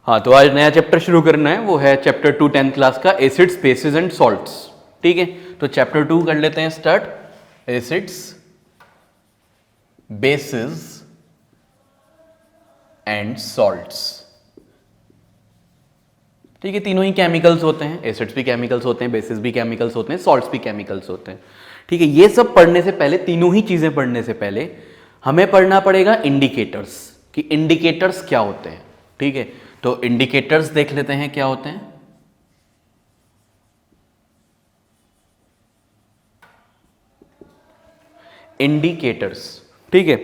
हाँ, तो आज नया चैप्टर शुरू करना है, वो है चैप्टर 2 10th क्लास का, एसिड्स बेसिस एंड सॉल्ट्स। ठीक है, तो चैप्टर 2 कर लेते हैं start. Acids bases and salts. ठीक है, तीनों ही केमिकल्स होते हैं, एसिड्स भी केमिकल्स होते हैं, बेसिस भी केमिकल्स होते हैं, सॉल्ट्स भी केमिकल्स होते हैं। ठीक है, ये सब पढ़ने से पहले, तीनों ही चीजें पढ़ने से पहले हमें पढ़ना पड़ेगा इंडिकेटर्स, कि इंडिकेटर्स क्या होते हैं। ठीक है, तो इंडिकेटर्स देख लेते हैं क्या होते हैं। इंडिकेटर्स, ठीक है।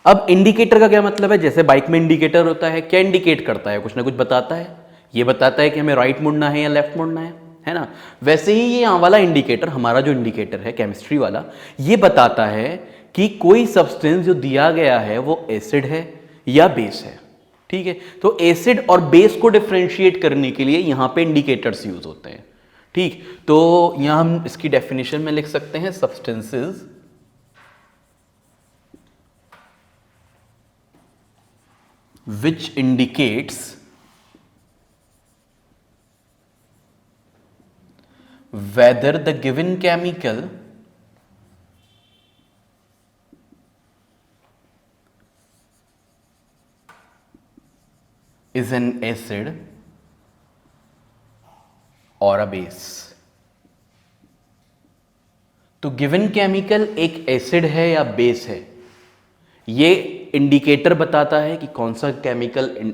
अब इंडिकेटर का क्या मतलब है, जैसे बाइक में इंडिकेटर होता है, क्या इंडिकेट करता है, कुछ ना कुछ बताता है। ये बताता है कि हमें राइट मुड़ना है या लेफ्ट मुड़ना है ना। वैसे ही ये यहाँ वाला इंडिकेटर, हमारा जो इंडिकेटर है केमिस्ट्री वाला, ये बताता है कि कोई सब्सटेंस जो दिया गया है वो एसिड है या बेस है। ठीक है, तो एसिड और बेस को डिफरेंशिएट करने के लिए यहां पे इंडिकेटर्स यूज होते हैं। ठीक, तो यहां हम इसकी डेफिनेशन में लिख सकते हैं, substances which indicates whether the given chemical is an acid or a base। तो गिवन केमिकल एक एसिड है या बेस है, ये इंडिकेटर बताता है कि कौन सा केमिकल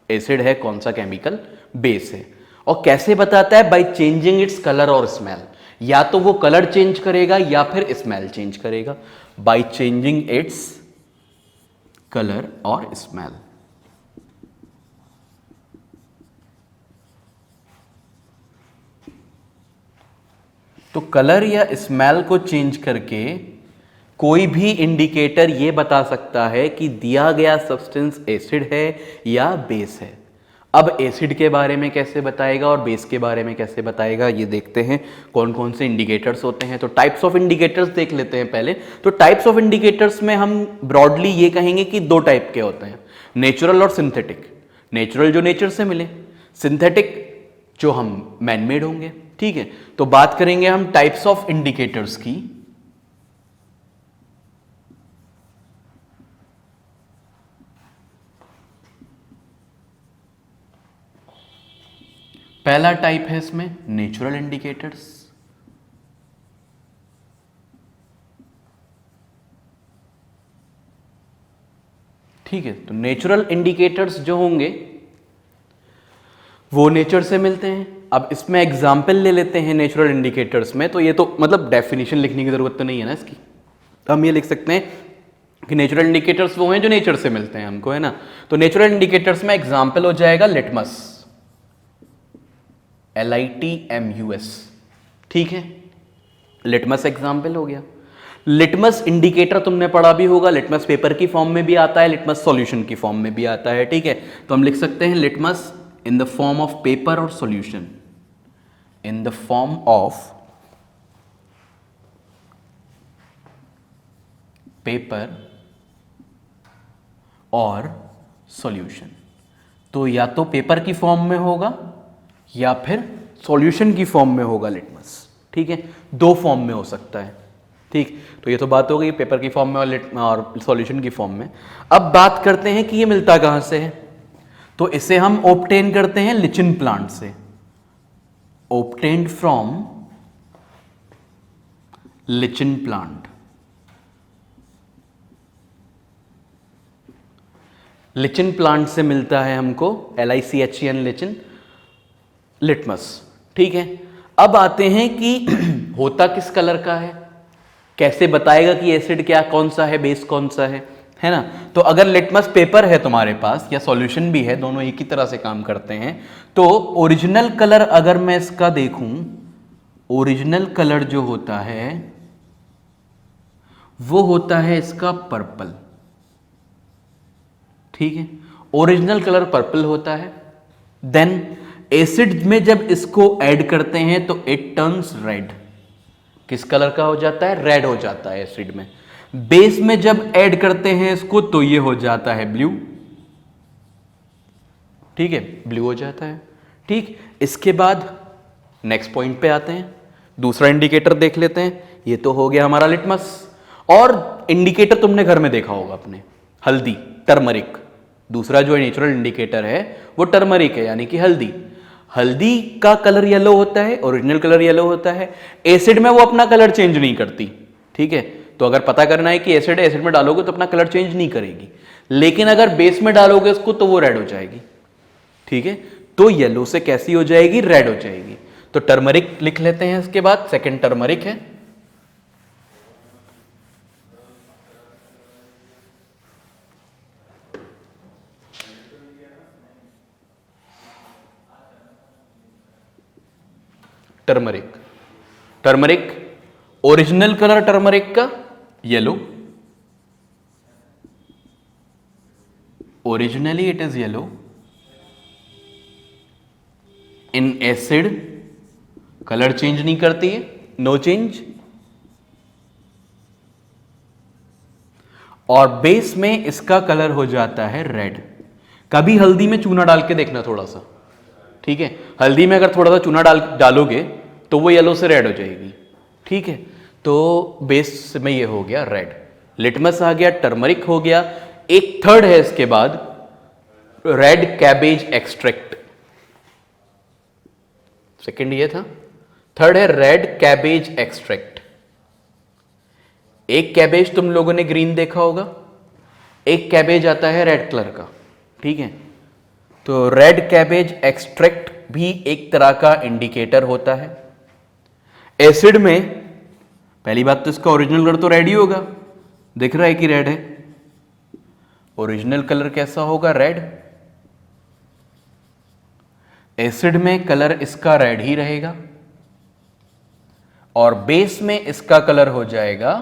एसिड है, कौन सा केमिकल बेस है। और कैसे बताता है, बाय चेंजिंग इट्स कलर और स्मेल। या तो वो कलर चेंज करेगा या फिर स्मेल चेंज करेगा, बाय चेंजिंग इट्स कलर और स्मेल। तो कलर या स्मेल को चेंज करके कोई भी इंडिकेटर ये बता सकता है कि दिया गया सब्सटेंस एसिड है या बेस है। अब एसिड के बारे में कैसे बताएगा और बेस के बारे में कैसे बताएगा, ये देखते हैं कौन कौन से इंडिकेटर्स होते हैं। तो टाइप्स ऑफ इंडिकेटर्स देख लेते हैं पहले। तो टाइप्स ऑफ इंडिकेटर्स में हम ब्रॉडली ये कहेंगे कि दो टाइप के होते हैं, नेचुरल और सिंथेटिक। नेचुरल जो नेचर से मिले, सिंथेटिक जो हम मैनमेड होंगे। ठीक है, तो बात करेंगे हम टाइप्स ऑफ इंडिकेटर्स की। पहला टाइप है इसमें नेचुरल इंडिकेटर्स। ठीक है, तो नेचुरल इंडिकेटर्स जो होंगे वो नेचर से मिलते हैं। अब इसमें एग्जाम्पल ले लेते हैं नेचुरल इंडिकेटर्स में। तो ये तो मतलब डेफिनेशन लिखने की जरूरत तो नहीं है ना इसकी, तो हम ये लिख सकते हैं कि नेचुरल इंडिकेटर्स वो हैं जो नेचर से मिलते हैं हमको, है ना। तो नेचुरल इंडिकेटर्स में एग्जाम्पल हो जाएगा लिटमस, LITMUS। ठीक है, लिटमस एग्जाम्पल हो गया। लिटमस इंडिकेटर तुमने पढ़ा भी होगा, लिटमस पेपर की फॉर्म में भी आता है, लिटमस सॉल्यूशन की फॉर्म में भी आता है। ठीक है, तो हम लिख सकते हैं litmus in the form of paper और solution, in the form of paper और सॉल्यूशन। तो या तो पेपर की फॉर्म में होगा या फिर सॉल्यूशन की फॉर्म में होगा लिटमस। ठीक है, दो फॉर्म में हो सकता है। ठीक, तो ये तो बात हो गई पेपर की फॉर्म में और सॉल्यूशन की फॉर्म में। अब बात करते हैं कि ये मिलता कहां से है। तो इसे हम ऑब्टेन करते हैं लिचिन प्लांट से, ऑब्टेन्ड फ्रॉम लिचिन प्लांट। लिचिन प्लांट से मिलता है हमको LICHEN, लिचिन, लिटमस। ठीक है, अब आते हैं कि होता किस कलर का है, कैसे बताएगा कि एसिड क्या, कौन सा है, बेस कौन सा है ना। तो अगर लिटमस पेपर है तुम्हारे पास या सॉल्यूशन भी है, दोनों एक ही तरह से काम करते हैं। तो ओरिजिनल कलर अगर मैं इसका देखूं, ओरिजिनल कलर जो होता है वो होता है इसका पर्पल। ठीक है, ओरिजिनल कलर पर्पल होता है। देन एसिड में जब इसको ऐड करते हैं तो इट टर्न्स रेड। किस कलर का हो जाता है, रेड हो जाता है एसिड में। बेस में जब ऐड करते हैं इसको तो ये हो जाता है ब्लू। ठीक है, ब्लू हो जाता है। ठीक, इसके बाद नेक्स्ट पॉइंट पे आते हैं, दूसरा इंडिकेटर देख लेते हैं। ये तो हो गया हमारा लिटमस। और इंडिकेटर तुमने घर में देखा होगा अपने, हल्दी, टर्मरिक। दूसरा जो नेचुरल इंडिकेटर है वो टर्मरिक है, यानी कि हल्दी। हल्दी का कलर येलो होता है, ओरिजिनल कलर येलो होता है। एसिड में वो अपना कलर चेंज नहीं करती। ठीक है, तो अगर पता करना है कि एसिड है, एसिड में डालोगे तो अपना कलर चेंज नहीं करेगी, लेकिन अगर बेस में डालोगे उसको तो वो रेड हो जाएगी। ठीक है, तो येलो से कैसी हो जाएगी, रेड हो जाएगी। तो टर्मरिक लिख लेते हैं। इसके बाद सेकंड टर्मरिक है। Turmeric, turmeric original colour turmeric का yellow, originally it is yellow, in acid colour change नहीं करती है, नो चेंज। और बेस में इसका कलर हो जाता है रेड। कभी हल्दी में चूना डाल के देखना थोड़ा सा। ठीक है, हल्दी में अगर थोड़ा सा चूना डालोगे तो वो येलो से रेड हो जाएगी। ठीक है, तो बेस में ये हो गया रेड, लिटमस आ गया, टर्मरिक हो गया। एक थर्ड है इसके बाद, रेड कैबेज एक्सट्रैक्ट। सेकंड ये था, थर्ड है रेड कैबेज एक्सट्रैक्ट। एक कैबेज तुम लोगों ने ग्रीन देखा होगा, एक कैबेज आता है रेड कलर का। ठीक है, तो रेड कैबेज एक्सट्रैक्ट भी एक तरह का इंडिकेटर होता है। एसिड में पहली बात तो इसका ओरिजिनल कलर तो रेड ही होगा, दिख रहा है कि रेड है। ओरिजिनल कलर कैसा होगा, रेड। एसिड में कलर इसका रेड ही रहेगा, और बेस में इसका कलर हो जाएगा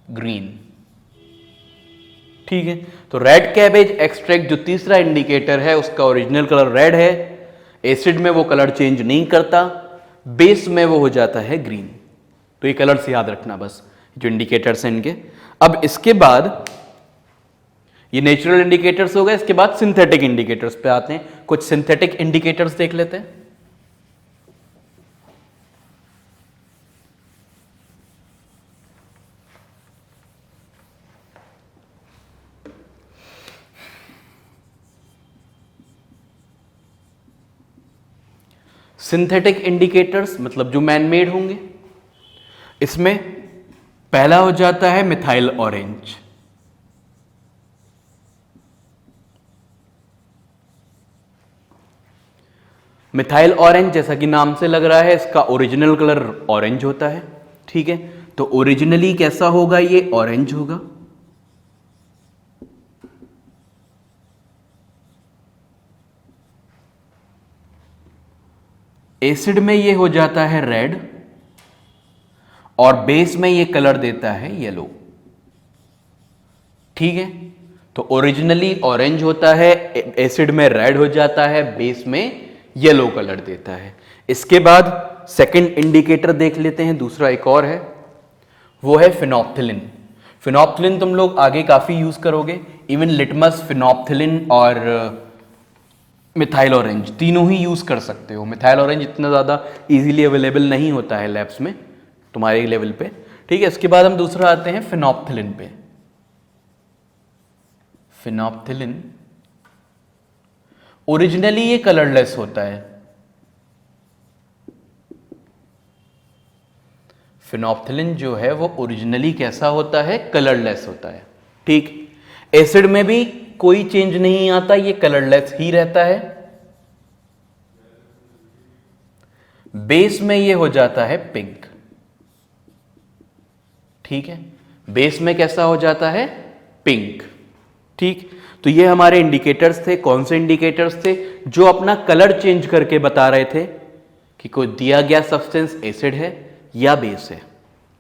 ग्रीन। ठीक है, तो रेड कैबेज एक्सट्रैक्ट जो तीसरा इंडिकेटर है उसका ओरिजिनल कलर रेड है, एसिड में वो कलर चेंज नहीं करता, बेस में वो हो जाता है ग्रीन। तो ये कलर्स याद रखना बस, जो इंडिकेटर्स हैं इनके। अब इसके बाद ये नेचुरल इंडिकेटर्स हो गए, इसके बाद सिंथेटिक इंडिकेटर्स पे आते हैं। कुछ सिंथेटिक इंडिकेटर्स देख लेते हैं। सिंथेटिक इंडिकेटर्स मतलब जो मैनमेड होंगे, इसमें पहला हो जाता है मिथाइल ऑरेंज। मिथाइल ऑरेंज जैसा कि नाम से लग रहा है, इसका ओरिजिनल कलर ऑरेंज होता है। ठीक है, तो ओरिजिनली कैसा होगा, ये ऑरेंज होगा। एसिड में ये हो जाता है रेड, और बेस में ये कलर देता है येलो। ठीक है, तो ओरिजिनली ऑरेंज होता है, एसिड में रेड हो जाता है, बेस में येलो कलर देता है। इसके बाद सेकंड इंडिकेटर देख लेते हैं, दूसरा एक और है, वो है फिनोप्थिलिन। फिनोप्थिलिन तुम लोग आगे काफी यूज करोगे, इवन लिटमस, फिनोप्थिलिन और मिथाइल ऑरेंज तीनों ही यूज कर सकते हो। मिथाइल ऑरेंज इतना ज्यादा इजीली अवेलेबल नहीं होता है लैब्स में तुम्हारे लेवल पे। ठीक है, इसके बाद हम दूसरा आते हैं फिनोप्थिलिन पे। फिनोप्थिलिन ओरिजिनली ये कलरलेस होता है। फिनोप्थिलिन जो है वो ओरिजिनली कैसा होता है, कलरलेस होता है। ठीक, एसिड में भी कोई चेंज नहीं आता, ये कलरलेस ही रहता है। बेस में ये हो जाता है पिंक। ठीक है, बेस में कैसा हो जाता है, पिंक। ठीक, तो ये हमारे इंडिकेटर्स थे। कौन से इंडिकेटर्स थे, जो अपना कलर चेंज करके बता रहे थे कि कोई दिया गया सब्सटेंस एसिड है या बेस है।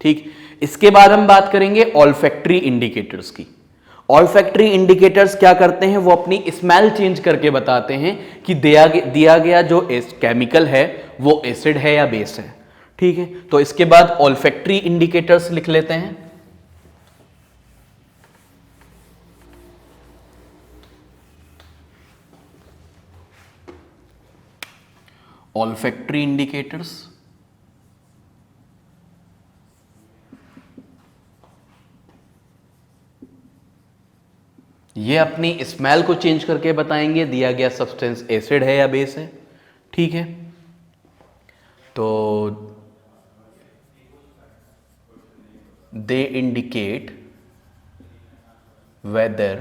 ठीक, इसके बाद हम बात करेंगे ऑल्फैक्टरी इंडिकेटर्स की। ऑल्फैक्टरी इंडिकेटर्स क्या करते हैं, वो अपनी स्मेल चेंज करके बताते हैं कि दिया गया जो केमिकल है वो एसिड है या बेस है। ठीक है, तो इसके बाद ऑल्फैक्टरी इंडिकेटर्स लिख लेते हैं। olfactory indicators, ये अपनी स्मेल को चेंज करके बताएंगे दिया गया सब्सटेंस एसिड है या बेस है। ठीक है, तो they indicate whether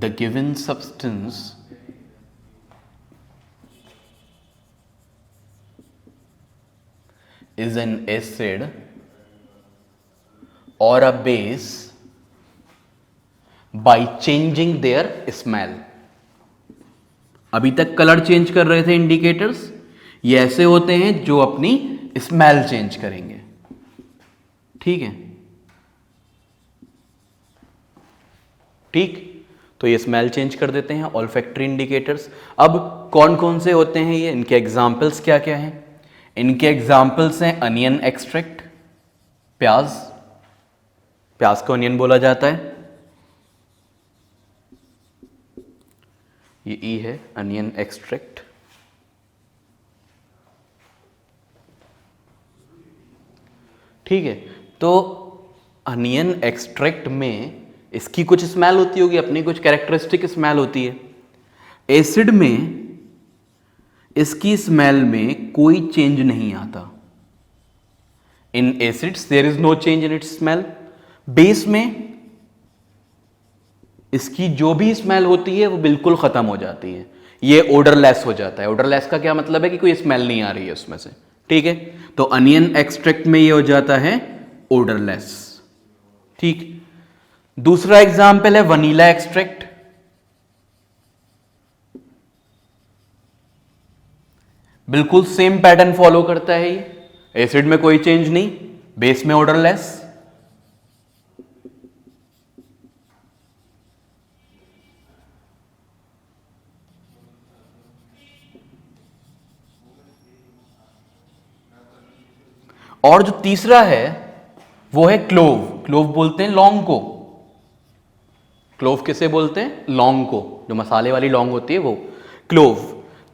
the given substance is an acid or a base by changing their smell। अभी तक कलर चेंज कर रहे थे इंडिकेटर्स, ये ऐसे होते हैं जो अपनी स्मेल चेंज करेंगे। ठीक है, ठीक, तो ये स्मेल चेंज कर देते हैं ऑल्फैक्टरी इंडिकेटर्स। अब कौन कौन से होते हैं ये, इनके एग्जाम्पल्स क्या क्या हैं? इनके एग्जाम्पल्स हैं अनियन एक्सट्रैक्ट, प्याज, प्याज को अनियन बोला जाता है, ये ई है अनियन एक्सट्रैक्ट। ठीक है, तो अनियन एक्सट्रैक्ट में इसकी कुछ स्मेल होती होगी, अपनी कुछ कैरेक्टरिस्टिक स्मेल होती है। एसिड में इसकी स्मेल में कोई चेंज नहीं आता। In acids there is no change in its smell. Base में इसकी जो भी स्मेल होती है वो बिल्कुल खत्म हो जाती है, ये ओडरलेस हो जाता है। ओडरलेस का क्या मतलब है कि कोई स्मेल नहीं आ रही है उसमें से। ठीक है, तो अनियन एक्सट्रैक्ट में ये हो जाता है ओडरलेस। ठीक, दूसरा एग्जाम्पल है वनीला एक्सट्रैक्ट। बिल्कुल सेम पैटर्न फॉलो करता है ये, एसिड में कोई चेंज नहीं, बेस में ओडरलेस। और जो तीसरा है वो है क्लोव। क्लोव बोलते हैं लौंग को। क्लोव किसे बोलते हैं? लौंग को, जो मसाले वाली लौंग होती है वो क्लोव।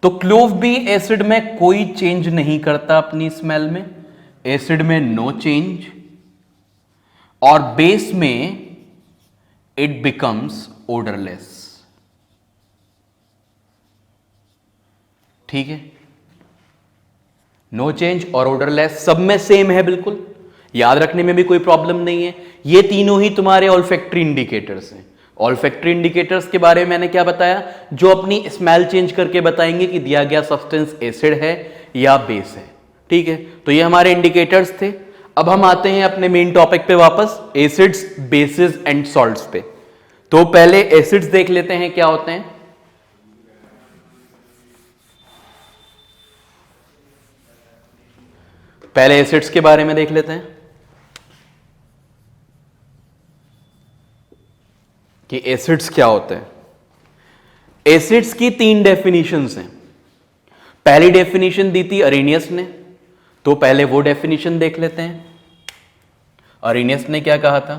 तो क्लोव भी एसिड में कोई चेंज नहीं करता अपनी स्मेल में, एसिड में नो चेंज, और बेस में इट बिकम्स ओडरलेस। ठीक है, नो चेंज और ओडरलेस सब में सेम है, बिल्कुल याद रखने में भी कोई प्रॉब्लम नहीं है। ये तीनों ही तुम्हारे ऑल्फैक्टरी इंडिकेटर्स हैं। ऑल्फैक्टरी इंडिकेटर्स के बारे में मैंने क्या बताया? जो अपनी स्मेल चेंज करके बताएंगे कि दिया गया सब्सटेंस एसिड है या बेस है। ठीक है, तो ये हमारे इंडिकेटर्स थे। अब हम आते हैं अपने मेन टॉपिक पे वापस, एसिड्स, बेसिस एंड सॉल्ट्स पे। तो पहले एसिड्स देख लेते हैं क्या होते हैं। पहले एसिड्स के बारे में देख लेते हैं कि एसिड्स क्या होते हैं। एसिड्स की 3 डेफिनेशंस हैं। पहली डेफिनेशन दी थी अरेनियस ने, तो पहले वो डेफिनेशन देख लेते हैं। अरेनियस ने क्या कहा था?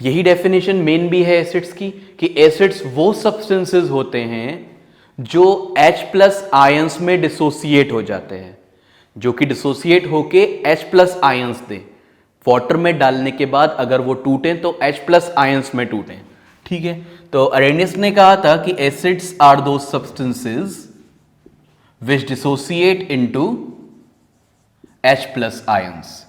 यही डेफिनेशन मेन भी है एसिड्स की, कि एसिड्स वो सब्सटेंसेस होते हैं जो H+ आयंस में डिसोसिएट हो जाते हैं, जो कि डिसोसिएट होके H+ आयंस दे। वाटर में डालने के बाद अगर वो टूटे तो H+ आयंस में टूटे। ठीक है, तो अरेनियस ने कहा था कि acids are those substances which dissociate into H+ ions.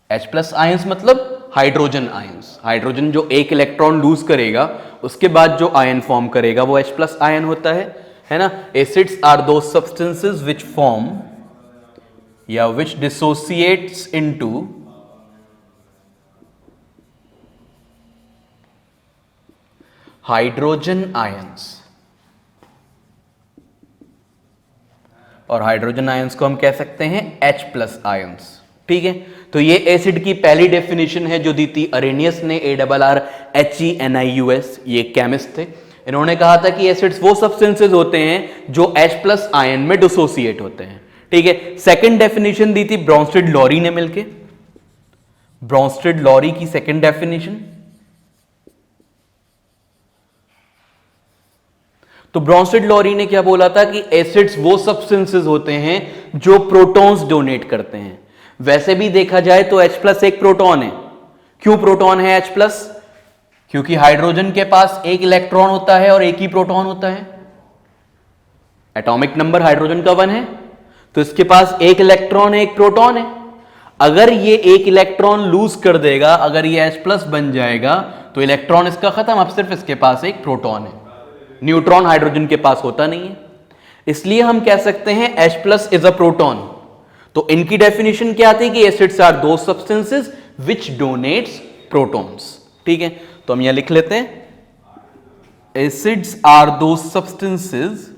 H+ ions मतलब हाइड्रोजन आयंस। हाइड्रोजन जो एक इलेक्ट्रॉन लूज करेगा उसके बाद जो आयन फॉर्म करेगा वो H+ आयन होता है ना। Acids are those substances which form या विच डिसोसिएट्स इनटू हाइड्रोजन आयंस। और हाइड्रोजन आयंस को हम कह सकते हैं H+ आयंस। ठीक है, तो ये एसिड की पहली डेफिनेशन है जो दी थी अरेनियस ने, ARRHENIUS, ये केमिस्ट थे। इन्होंने कहा था कि एसिड्स वो सब्सटेंसेस होते हैं जो H+ आयन में डिसोसिएट होते हैं। ठीक है, सेकंड डेफिनेशन दी थी ब्रॉन्स्टेड लॉरी ने मिलके। ब्रॉन्स्टेड लॉरी की सेकंड डेफिनेशन, तो ब्रॉन्स्टेड लॉरी ने क्या बोला था कि एसिड्स वो सब्सटेंसेस होते हैं जो प्रोटॉन्स डोनेट करते हैं। वैसे भी देखा जाए तो H+ एक प्रोटॉन है। क्यों प्रोटॉन है H+? क्योंकि हाइड्रोजन के पास एक इलेक्ट्रॉन होता है और एक ही प्रोटॉन होता है। एटॉमिक नंबर हाइड्रोजन का 1 है, तो इसके पास एक इलेक्ट्रॉन है, एक प्रोटॉन है। अगर ये एक इलेक्ट्रॉन लूज कर देगा, अगर ये H+ बन जाएगा, तो इलेक्ट्रॉन इसका खत्म, अब सिर्फ इसके पास एक प्रोटॉन है। न्यूट्रॉन हाइड्रोजन के पास होता नहीं है, इसलिए हम कह सकते हैं H+ इज अ प्रोटॉन। तो इनकी डेफिनेशन क्या थी कि acids are those substances which donates protons. ठीक है, तो हम यहां लिख लेते हैं, acids are those substances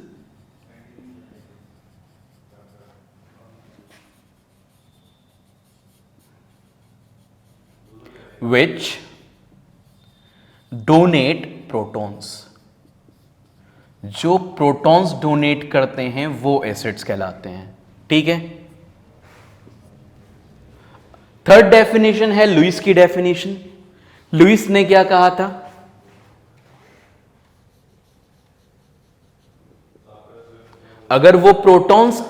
which donate protons। जो प्रोटॉन्स डोनेट करते हैं वो एसिड्स कहलाते हैं। ठीक है, थर्ड डेफिनेशन है लुईस की डेफिनेशन। लुईस ने क्या कहा था? अगर वो प्रोटॉन्स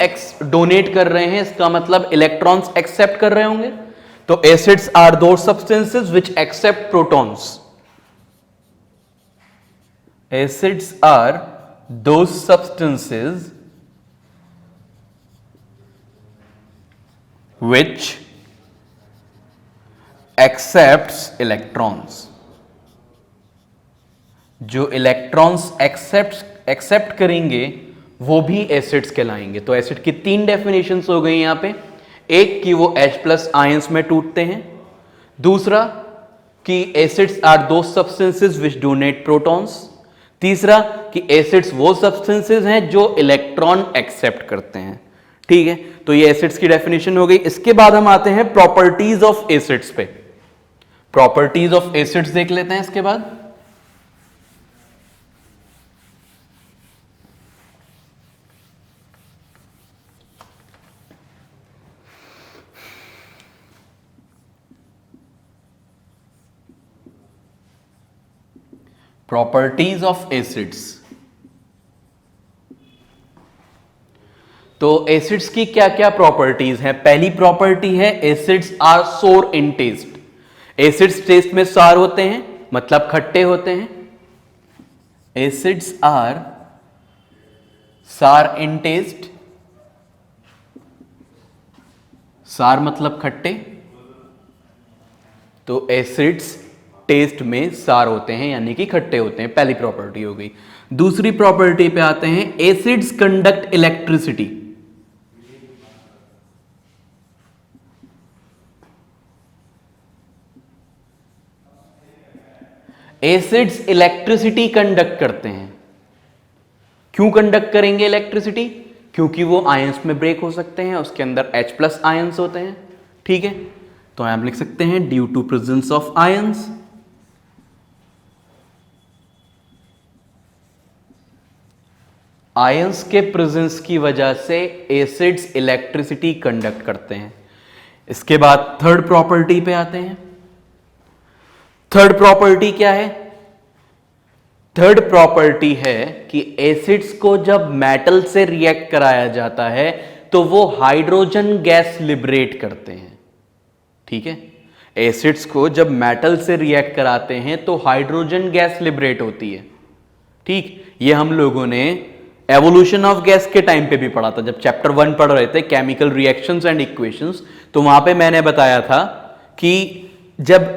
डोनेट कर रहे हैं, इसका मतलब इलेक्ट्रॉन्स एक्सेप्ट कर रहे होंगे, तो acids are those substances which accept protons. Acids are those substances which accepts electrons। जो इलेक्ट्रॉन्स एक्सेप्ट करेंगे वो भी एसिड्स कहलाएंगे। तो एसिड की 3 डेफिनेशंस हो गई यहां पे। एक कि वो H+ आयंस में टूटते हैं, दूसरा कि acids are those substances which donate protons, तीसरा कि एसिड्स वो सब्सटेंसेस हैं जो इलेक्ट्रॉन एक्सेप्ट करते हैं। ठीक है, तो ये एसिड्स की डेफिनेशन हो गई। इसके बाद हम आते हैं प्रॉपर्टीज ऑफ एसिड्स पे। प्रॉपर्टीज ऑफ एसिड्स देख लेते हैं इसके बाद। Properties of acids. तो एसिड्स की क्या क्या प्रॉपर्टीज हैं? पहली प्रॉपर्टी है एसिड्स आर सोर इन टेस्ट। एसिड्स टेस्ट में सार होते हैं, मतलब खट्टे होते हैं। एसिड्स आर सार इन टेस्ट, सार मतलब खट्टे, तो एसिड्स टेस्ट में सार होते हैं यानी कि खट्टे होते हैं। पहली प्रॉपर्टी हो गई। दूसरी प्रॉपर्टी पे आते हैं, acids conduct electricity. Acids electricity conduct करते हैं। क्यों कंडक्ट करेंगे इलेक्ट्रिसिटी? क्योंकि वो आयंस में ब्रेक हो सकते हैं, उसके अंदर H+ आयंस होते हैं। ठीक है, तो हम लिख सकते हैं due to presence of ions. Ions के प्रेजेंस की वजह से एसिड्स इलेक्ट्रिसिटी कंडक्ट करते हैं। इसके बाद थर्ड प्रॉपर्टी पे आते हैं। थर्ड प्रॉपर्टी क्या है? थर्ड प्रॉपर्टी है कि एसिड्स को जब मेटल से रिएक्ट कराया जाता है तो वो हाइड्रोजन गैस लिबरेट करते हैं। ठीक है, एसिड्स को जब मेटल से रिएक्ट कराते हैं तो हाइड्रोजन गैस लिबरेट होती है। ठीक, ये हम लोगों ने एवोल्यूशन ऑफ गैस के टाइम पे भी पढ़ा था, जब चैप्टर 1 पढ़ रहे थे केमिकल रिएक्शंस एंड इक्वेशंस। तो वहां पे मैंने बताया था कि जब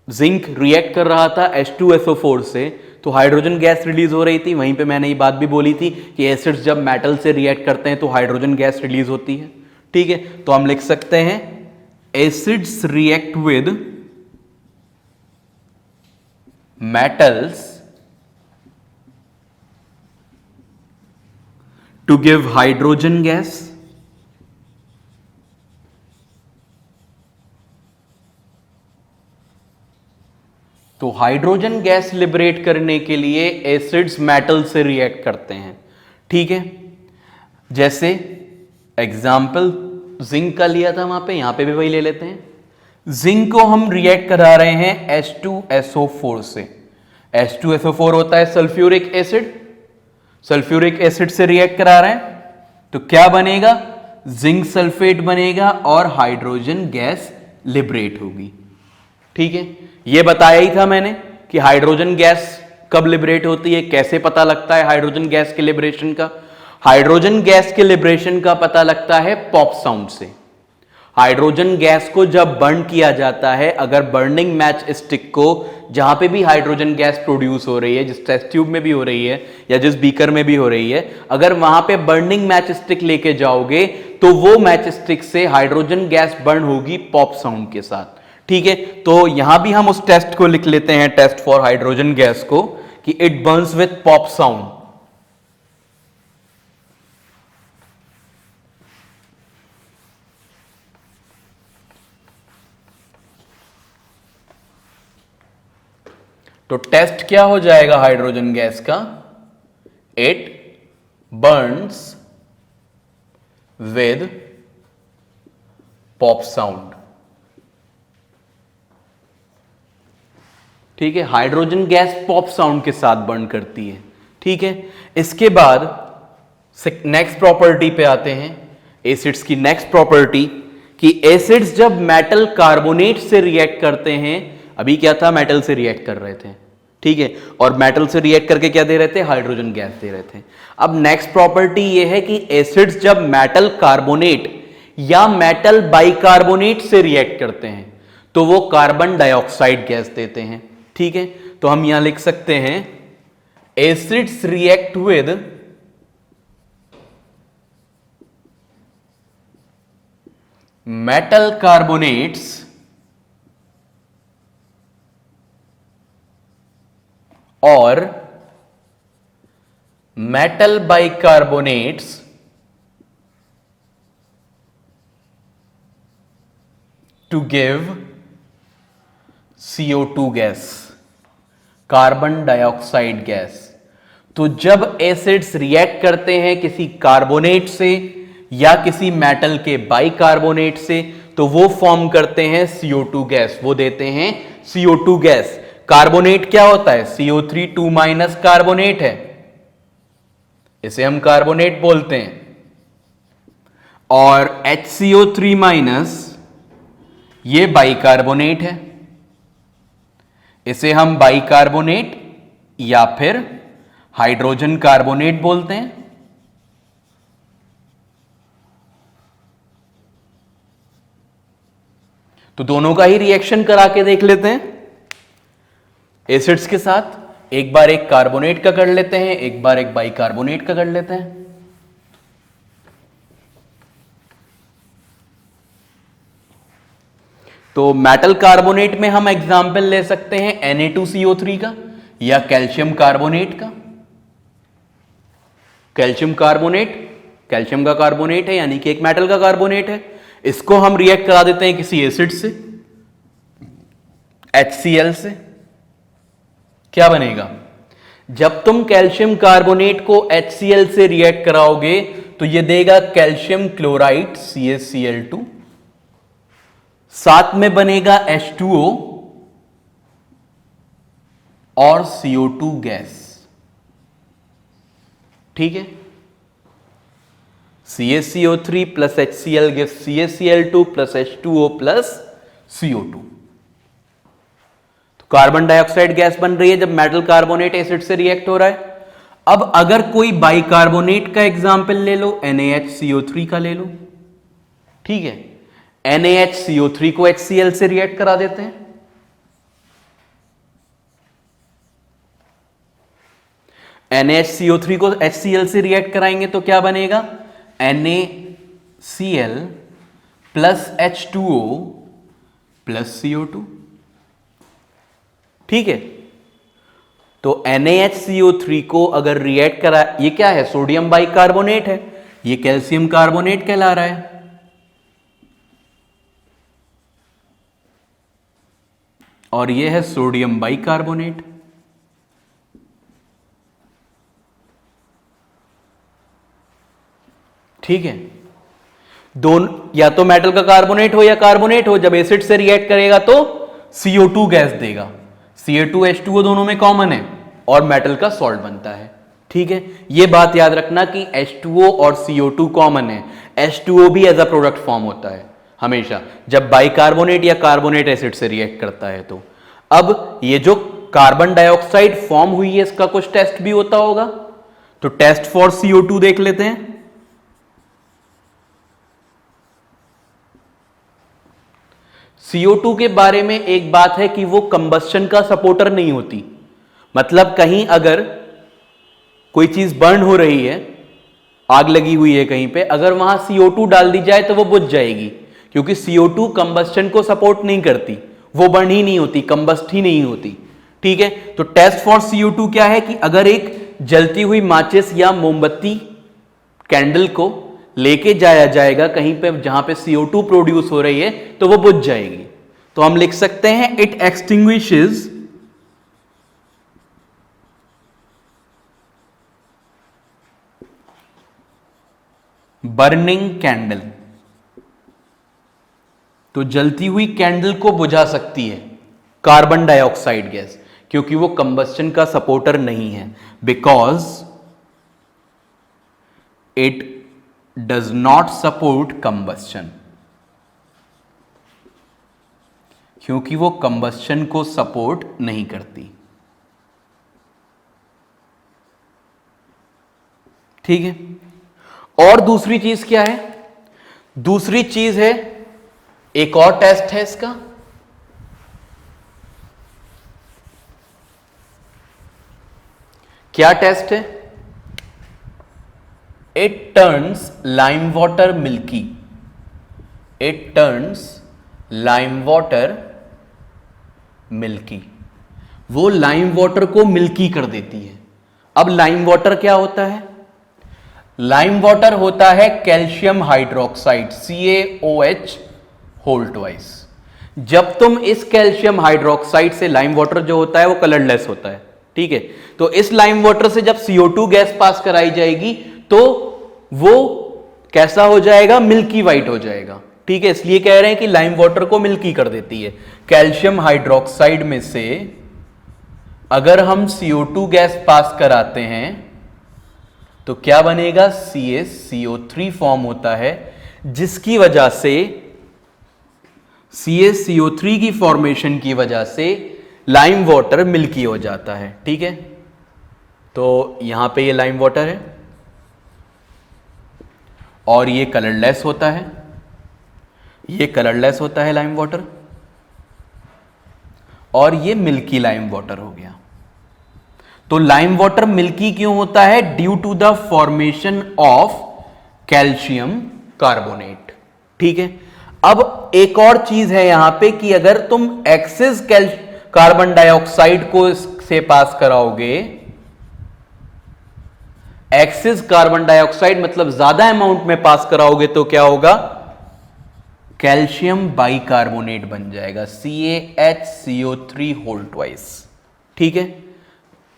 जिंक रिएक्ट कर रहा था H2SO4 से तो हाइड्रोजन गैस रिलीज हो रही थी। वहीं पे मैंने ये बात भी बोली थी कि एसिड्स जब मेटल से रिएक्ट करते हैं तो हाइड्रोजन गैस रिलीज होती है। ठीक है, तो हम लिख सकते हैं acids react with metals to give hydrogen gas। तो हाइड्रोजन गैस लिबरेट करने के लिए एसिड्स मेटल से रिएक्ट करते हैं। ठीक है, जैसे एग्जाम्पल जिंक का लिया था वहां पे, यहां पे भी वही ले लेते हैं। जिंक को हम रिएक्ट करा रहे हैं H2SO4 से। H2SO4 होता है सल्फ्यूरिक एसिड, सल्फ्यूरिक एसिड से रिएक्ट करा रहे हैं तो क्या बनेगा, जिंक सल्फेट बनेगा और हाइड्रोजन गैस लिबरेट होगी। ठीक है, यह बताया ही था मैंने कि हाइड्रोजन गैस कब लिबरेट होती है, कैसे पता लगता है हाइड्रोजन गैस के लिबरेशन का। हाइड्रोजन गैस के लिबरेशन का पता लगता है पॉप साउंड से। हाइड्रोजन गैस को जब बर्न किया जाता है, अगर बर्निंग मैच स्टिक को जहां पे भी हाइड्रोजन गैस प्रोड्यूस हो रही है, जिस टेस्ट ट्यूब में भी हो रही है या जिस बीकर में भी हो रही है, अगर वहां पे बर्निंग मैच स्टिक लेके जाओगे तो वो मैच स्टिक से हाइड्रोजन गैस बर्न होगी पॉप साउंड के साथ। ठीक है, तो यहां भी हम उस टेस्ट को लिख लेते हैं, टेस्ट फॉर हाइड्रोजन गैस को, कि it Burns with pop sound. तो टेस्ट क्या हो जाएगा हाइड्रोजन गैस का, it Burns with pop sound. ठीक है, हाइड्रोजन गैस पॉप साउंड के साथ बर्न करती है। ठीक है, इसके बाद नेक्स्ट प्रॉपर्टी पे आते हैं, एसिड्स की नेक्स्ट प्रॉपर्टी, कि एसिड्स जब मेटल कार्बोनेट से रिएक्ट करते हैं, अभी क्या था, मेटल से रिएक्ट कर रहे थे। ठीक है, और मेटल से रिएक्ट करके क्या दे रहे थे, हाइड्रोजन गैस दे रहे थे। अब नेक्स्ट प्रॉपर्टी यह है कि एसिड्स जब मेटल कार्बोनेट या मेटल बाइकार्बोनेट से रिएक्ट करते हैं तो वो कार्बन डाइऑक्साइड गैस देते हैं। ठीक है, तो हम यहां लिख सकते हैं acids react with metal carbonates और metal bicarbonates to give CO2 gas, carbon dioxide gas. तो जब एसिड्स रिएक्ट करते हैं किसी कार्बोनेट से या किसी मेटल के बाइकार्बोनेट से तो वो फॉर्म करते हैं CO2 गैस, वो देते हैं CO2 गैस। कार्बोनेट क्या होता है, CO3 2- कार्बोनेट है, इसे हम कार्बोनेट बोलते हैं। और HCO3- ये बाइकार्बोनेट है, इसे हम बाइकार्बोनेट या फिर हाइड्रोजन कार्बोनेट बोलते हैं। तो दोनों का ही रिएक्शन करा के देख लेते हैं एसिड्स के साथ। एक बार एक कार्बोनेट का कर लेते हैं, एक बार एक बाइकार्बोनेट का कर लेते हैं। तो मेटल कार्बोनेट में हम एग्जाम्पल ले सकते हैं Na2CO3 का या कैल्शियम कार्बोनेट का। कैल्शियम कार्बोनेट कैल्शियम का कार्बोनेट है, यानी कि एक मेटल का कार्बोनेट है। इसको हम रिएक्ट करा देते हैं किसी एसिड से, HCl से। क्या बनेगा, जब तुम कैल्शियम कार्बोनेट को HCl से रिएक्ट कराओगे तो यह देगा कैल्शियम क्लोराइड CaCl2, साथ में बनेगा H2O और CO2 गैस। ठीक है, CaCO3 plus HCl gives CaCl2 plus H2O plus CO2। तो कार्बन डाइऑक्साइड गैस बन रही है जब मेटल कार्बोनेट एसिड से रिएक्ट हो रहा है। अब अगर कोई बाइकार्बोनेट का एग्जाम्पल ले लो, NaHCO3 का ले लो। ठीक है, NaHCO3 को HCl से रिएक्ट करा देते हैं। NaHCO3 को HCl से रिएक्ट कराएंगे तो क्या बनेगा, NaCl plus H2O plus CO2। ठीक है, तो NaHCO3 को अगर रिएक्ट करा, ये क्या है, सोडियम बाइकार्बोनेट है, ये कैल्शियम कार्बोनेट कहला रहा है। और ये है सोडियम बाइकार्बोनेट। ठीक है, दोनों, या तो मेटल का कार्बोनेट हो या कार्बोनेट हो, जब एसिड से रिएक्ट करेगा तो CO2 गैस देगा। Ca2H2O दोनों में कॉमन है और मेटल का सॉल्ट बनता है। ठीक है, ये बात याद रखना कि H2O और CO2 कॉमन है। H2O भी एज अ प्रोडक्ट फॉर्म होता है हमेशा जब बाइकार्बोनेट या कार्बोनेट एसिड से रिएक्ट करता है। तो अब ये जो कार्बन डाइऑक्साइड फॉर्म हुई है इसका कुछ टेस्ट भी होता होगा, तो टेस्ट फॉर CO2 देख लेते हैं। CO2 के बारे में एक बात है कि वो कंबस्शन का सपोर्टर नहीं होती। मतलब कहीं अगर कोई चीज बर्न हो रही है, आग लगी हुई है कहीं पे, अगर वहां CO2 डाल दी जाए तो वो बुझ जाएगी, क्योंकि CO2 कंबस्शन को सपोर्ट नहीं करती, वो बर्न ही नहीं होती, कंबस्ट ही नहीं होती। ठीक है, तो टेस्ट फॉर CO2 क्या है कि अगर एक जलती हुई माचिस या मोमबत्ती कैंडल को लेके जाया जाएगा कहीं पे जहां पे CO2 प्रोड्यूस हो रही है तो वो बुझ जाएगी। तो हम लिख सकते हैं इट एक्सटिंग्विशेस बर्निंग कैंडल। तो जलती हुई कैंडल को बुझा सकती है कार्बन डाइऑक्साइड गैस, क्योंकि वो कंबस्शन का सपोर्टर नहीं है, because it does not support combustion, क्योंकि वो कंबस्शन को सपोर्ट नहीं करती। ठीक है, और दूसरी चीज क्या है? दूसरी चीज है, एक और टेस्ट है इसका, क्या टेस्ट है? It turns lime water milky. It turns lime water milky. वो लाइम वाटर को मिल्की कर देती है। अब लाइम वाटर क्या होता है? लाइम वाटर होता है calcium hydroxide CaOH whole twice. जब तुम इस कैल्शियम हाइड्रोक्साइड से, लाइम वाटर जो होता है वो कलरलेस होता है, ठीक है, तो इस लाइम वाटर से जब CO2 गैस पास कराई जाएगी तो वो कैसा हो जाएगा? मिल्की वाइट हो जाएगा। ठीक है, इसलिए कह रहे हैं कि लाइम वाटर को मिल्की कर देती है। कैल्शियम हाइड्रोक्साइड में से अगर हम CO2 गैस पास कराते हैं तो क्या बनेगा? CaCO3 फॉर्म होता है, जिसकी वजह से CaCO3 की फॉर्मेशन की वजह से लाइम वाटर मिल्की हो जाता है। ठीक है, तो यहां पे ये लाइम वाटर है और ये कलरलेस होता है, ये कलरलेस होता है लाइम वाटर, और ये मिल्की लाइम वाटर हो गया। तो लाइम वाटर मिल्की क्यों होता है? Due to the formation of calcium carbonate. ठीक है, अब एक और चीज है यहां पे कि अगर तुम एक्सेस कार्बन डाइऑक्साइड को से पास कराओगे, एक्सेस कार्बन डाइऑक्साइड मतलब ज्यादा अमाउंट में पास कराओगे, तो क्या होगा? कैल्शियम बाइकार्बोनेट बन जाएगा, CaHCO3 होल ट्वाइस। ठीक है,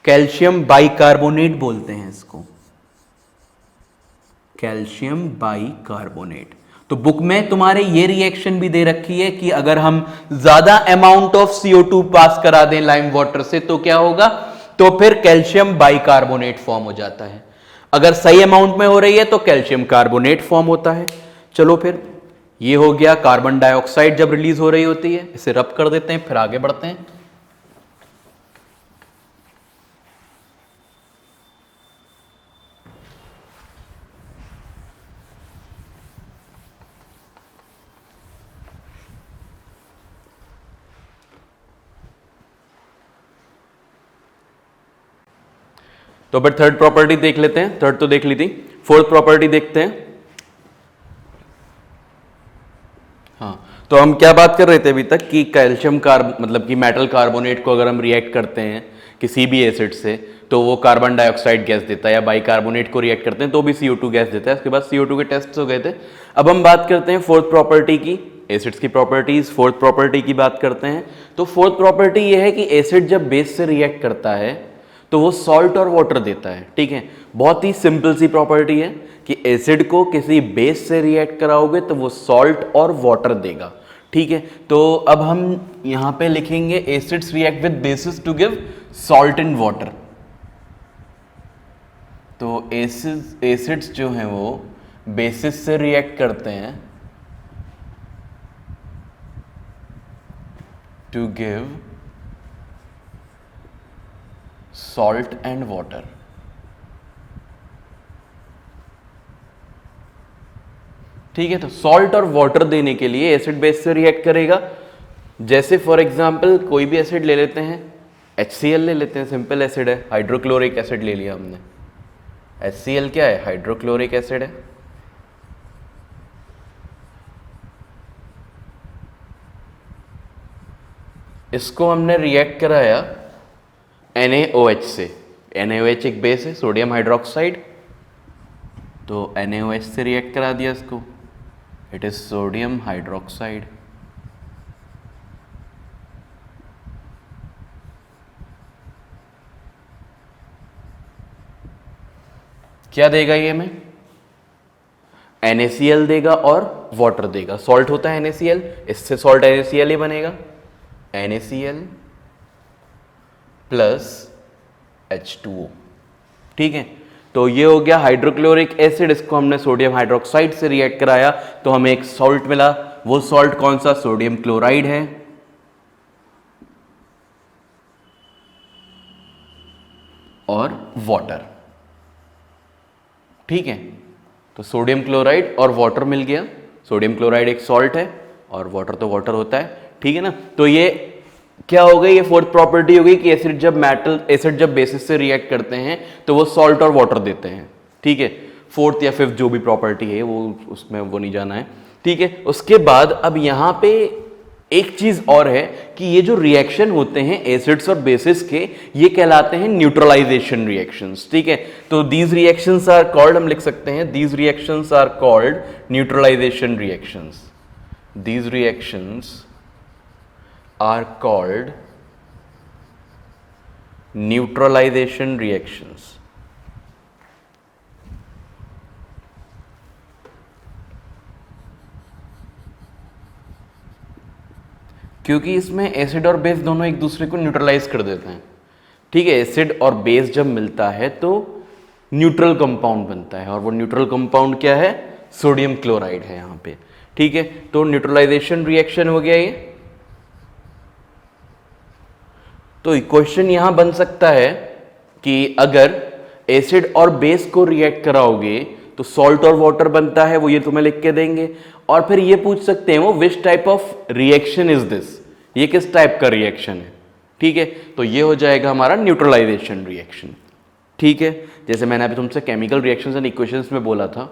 कैल्शियम बाइकार्बोनेट बोलते हैं इसको, कैल्शियम बाइकार्बोनेट। तो बुक में तुम्हारे ये रिएक्शन भी दे रखी है कि अगर हम ज्यादा अमाउंट ऑफ CO2 पास करा दें लाइम वाटर से तो क्या होगा? तो फिर कैल्शियम बाइकार्बोनेट फॉर्म हो जाता है। अगर सही अमाउंट में हो रही है तो कैल्शियम कार्बोनेट फॉर्म होता है। चलो फिर, ये हो गया कार्बन डाइऑक्साइड जब रिलीज हो रही होती है। इसे रब कर देते हैं, फिर आगे बढ़ते हैं। तो फिर थर्ड प्रॉपर्टी देख लेते हैं। थर्ड तो देख ली थी, फोर्थ प्रॉपर्टी देखते हैं। हाँ, तो हम क्या बात कर रहे थे अभी तक कि कैल्शियम मतलब कि मेटल कार्बोनेट को अगर हम रिएक्ट करते हैं किसी भी एसिड से तो वो कार्बन डाइऑक्साइड गैस देता है, या बाइकार्बोनेट को रिएक्ट करते हैं तो भी CO2 गैस देता है। उसके बाद CO2 के टेस्ट हो गए थे। अब हम बात करते हैं फोर्थ प्रॉपर्टी की, एसिड्स की प्रॉपर्टीज। फोर्थ प्रॉपर्टी की बात करते हैं। तो फोर्थ प्रॉपर्टी ये है कि एसिड जब बेस से रिएक्ट करता है तो वो सॉल्ट और वाटर देता है। ठीक है, बहुत ही सिंपल सी प्रॉपर्टी है कि एसिड को किसी बेस से रिएक्ट कराओगे तो वो सॉल्ट और वाटर देगा। ठीक है, तो अब हम यहां पे लिखेंगे acids react with bases to give salt and water. तो एसिड्स जो हैं वो बेसिस से रिएक्ट करते हैं to give salt and water. ठीक है, तो सॉल्ट और वाटर देने के लिए एसिड बेस से रिएक्ट करेगा। जैसे फॉर एग्जांपल कोई भी एसिड ले लेते हैं, HCl ले लेते हैं, सिंपल एसिड है, हाइड्रोक्लोरिक एसिड ले लिया हमने। HCl क्या है? हाइड्रोक्लोरिक एसिड है। इसको हमने रिएक्ट कराया NaOH से। NaOH एक बेस है, सोडियम हाइड्रोक्साइड, तो NaOH से रिएक्ट करा दिया इसको, इट इज सोडियम हाइड्रोक्साइड। क्या देगा ये हमें? NaCl देगा और वाटर देगा। सॉल्ट होता है NaCl, इससे सॉल्ट NaCl ही बनेगा, NaCl प्लस H2O। ठीक है, तो ये हो गया हाइड्रोक्लोरिक एसिड। इसको हमने सोडियम हाइड्रोक्साइड से रिएक्ट कराया तो हमें एक सॉल्ट मिला। वो सॉल्ट कौन सा? सोडियम क्लोराइड है। और वाटर। ठीक है, तो सोडियम क्लोराइड और वाटर मिल गया। सोडियम क्लोराइड एक सॉल्ट है और वाटर तो वाटर होता है। ठीक है ना, तो ये क्या हो गई? ये फोर्थ प्रॉपर्टी हो गई कि एसिड जब बेसिस से रिएक्ट करते हैं तो वो सॉल्ट और वाटर देते हैं। ठीक है, फोर्थ या फिफ्थ जो भी प्रॉपर्टी है वो उसमें वो नहीं जाना है। ठीक है, उसके बाद अब यहां पे एक चीज और है कि ये जो रिएक्शन होते हैं एसिड्स और बेसिस के, ये कहलाते हैं न्यूट्रलाइजेशन रिएक्शंस। ठीक है, तो दीज रिएक्शंस आर कॉल्ड, हम लिख सकते हैं these reactions are called neutralization reactions. These reactions are called neutralization reactions। क्योंकि इसमें एसिड और बेस दोनों एक दूसरे को न्यूट्रलाइज कर देते हैं। ठीक है, एसिड और बेस जब मिलता है तो न्यूट्रल कंपाउंड बनता है, और वो न्यूट्रल कंपाउंड क्या है? सोडियम क्लोराइड है यहां पे। ठीक है, तो न्यूट्रलाइजेशन रिएक्शन हो गया ये। तो क्वेश्चन यहां बन सकता है कि अगर एसिड और बेस को रिएक्ट कराओगे तो सॉल्ट और वाटर बनता है, वो ये तुम्हें लिख के देंगे। और फिर ये पूछ सकते हैं वो which type of reaction is this, ये किस टाइप का रिएक्शन है। ठीक है, तो ये हो जाएगा हमारा न्यूट्रलाइजेशन रिएक्शन। ठीक है, जैसे मैंने अभी तुमसे केमिकल रिएक्शंस एंड इक्वेशंस में बोला था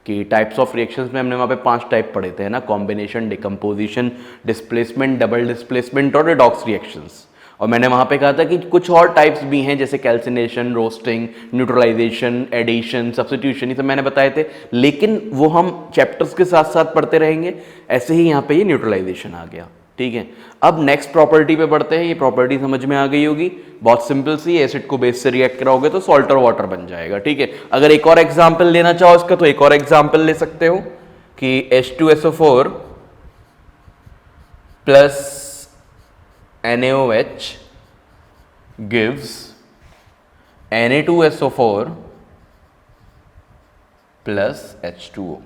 कि टाइप्स ऑफ रिएक्शंस में हमने वहां पे 5 टाइप पढ़े थे ना, combination, decomposition, displacement, double displacement और रिडॉक्स रिएक्शंस। और मैंने वहां पे कहा था कि कुछ और टाइप्स भी हैं जैसे calcination, roasting, neutralization, addition, substitution, ये सब मैंने बताए थे, लेकिन वो हम चैप्टर्स के साथ साथ पढ़ते रहेंगे। ऐसे ही यहाँ पे ये न्यूट्रलाइजेशन आ गया। ठीक है, अब नेक्स्ट प्रॉपर्टी पे बढ़ते हैं। ये प्रॉपर्टी समझ में आ गई होगी, बहुत सिंपल सी, एसिड को बेस से रिएक्ट कराओगे तो सॉल्ट और वाटर बन जाएगा। ठीक है, अगर एक और एग्जाम्पल लेना चाहो इसका तो एक और एग्जाम्पल ले सकते हो कि H2SO4 plus NaOH gives Na2SO4 plus H2O।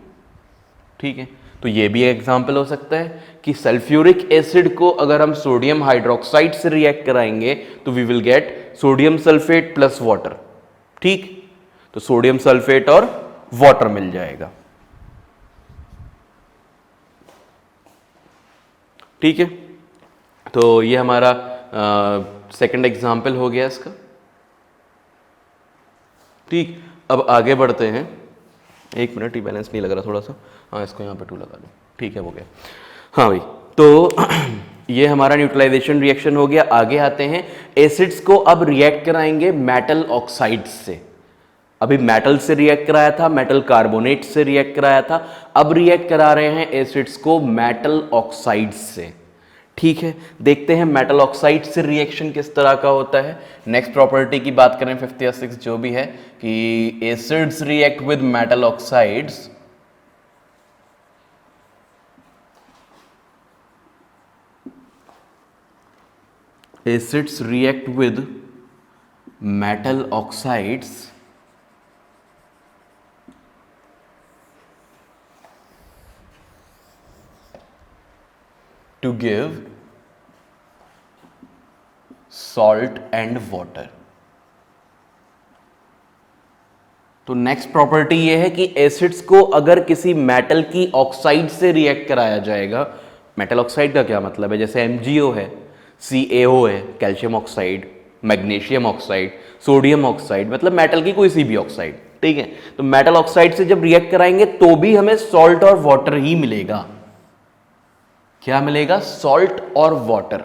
ठीक है, तो ये भी एग्जाम्पल हो सकता है कि सल्फ्यूरिक एसिड को अगर हम सोडियम हाइड्रोक्साइड से रिएक्ट कराएंगे तो we will get sodium sulphate plus water. ठीक, तो सोडियम सल्फेट और वाटर मिल जाएगा। ठीक है, तो ये हमारा सेकंड एग्जाम्पल हो गया इसका। ठीक, अब आगे बढ़ते हैं। एक मिनट, ही बैलेंस नहीं लग रहा थोड़ा सा, हाँ इसको यहाँ पे 2 लगा दो। ठीक है, हो गया। हाँ भाई, तो ये हमारा न्यूट्रलाइजेशन रिएक्शन हो गया। आगे आते हैं, एसिड्स को अब रिएक्ट कराएंगे मेटल ऑक्साइड से। अभी मेटल से रिएक्ट कराया था, मेटल कार्बोनेट से रिएक्ट कराया था, अब रिएक्ट करा रहे हैं एसिड्स को मेटल ऑक्साइड से। ठीक है, देखते हैं मेटल ऑक्साइड से रिएक्शन किस तरह का होता है। नेक्स्ट प्रॉपर्टी की बात करें, फिफ्थ या सिक्स जो भी है, कि acids react with metal oxides acids react with metal oxides to give salt and water। तो नेक्स्ट प्रॉपर्टी ये है कि एसिड्स को अगर किसी मेटल की ऑक्साइड से रिएक्ट कराया जाएगा, मेटल ऑक्साइड का क्या मतलब है, जैसे MgO है, CaO है, calcium oxide, magnesium oxide, sodium oxide, मतलब मेटल की कोई सी भी ऑक्साइड, ठीक है। तो मेटल ऑक्साइड से जब रिएक्ट कराएंगे तो भी हमें सॉल्ट और वाटर ही मिलेगा। क्या मिलेगा? सॉल्ट और वाटर।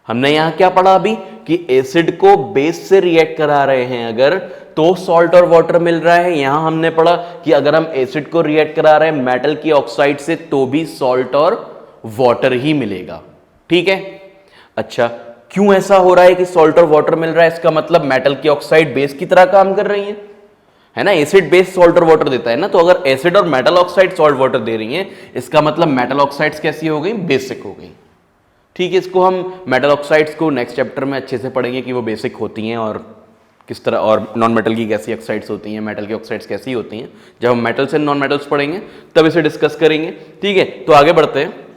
हमने यहां क्या पढ़ा अभी कि एसिड को बेस से रिएक्ट करा रहे हैं अगर, तो सॉल्ट और वाटर मिल रहा है। यहां हमने पढ़ा कि अगर हम एसिड को रिएक्ट करा रहे हैं मेटल की ऑक्साइड से तो भी सॉल्ट और वाटर ही मिलेगा, ठीक है। अच्छा, क्यों ऐसा हो रहा है कि सॉल्ट और वाटर मिल रहा है? इसका मतलब मेटल की ऑक्साइड बेस की तरह काम कर रही है ना, एसिड बेस सॉल्ट और वाटर देता है ना, तो अगर एसिड और मेटल ऑक्साइड सॉल्ट वाटर दे रही हैं, इसका मतलब मेटल ऑक्साइड्स कैसी हो गई? बेसिक हो गई, ठीक है। इसको हम मेटल ऑक्साइड्स को नेक्स्ट चैप्टर में अच्छे से पढ़ेंगे कि वो बेसिक होती हैं और किस तरह, और नॉन मेटल की कैसी ऑक्साइड्स होती हैं, मेटल की ऑक्साइड्स कैसी होती हैं। जब हम मेटल्स एंड नॉन मेटल्स पढ़ेंगे तब इसे डिस्कस करेंगे, ठीक है। तो आगे बढ़ते हैं।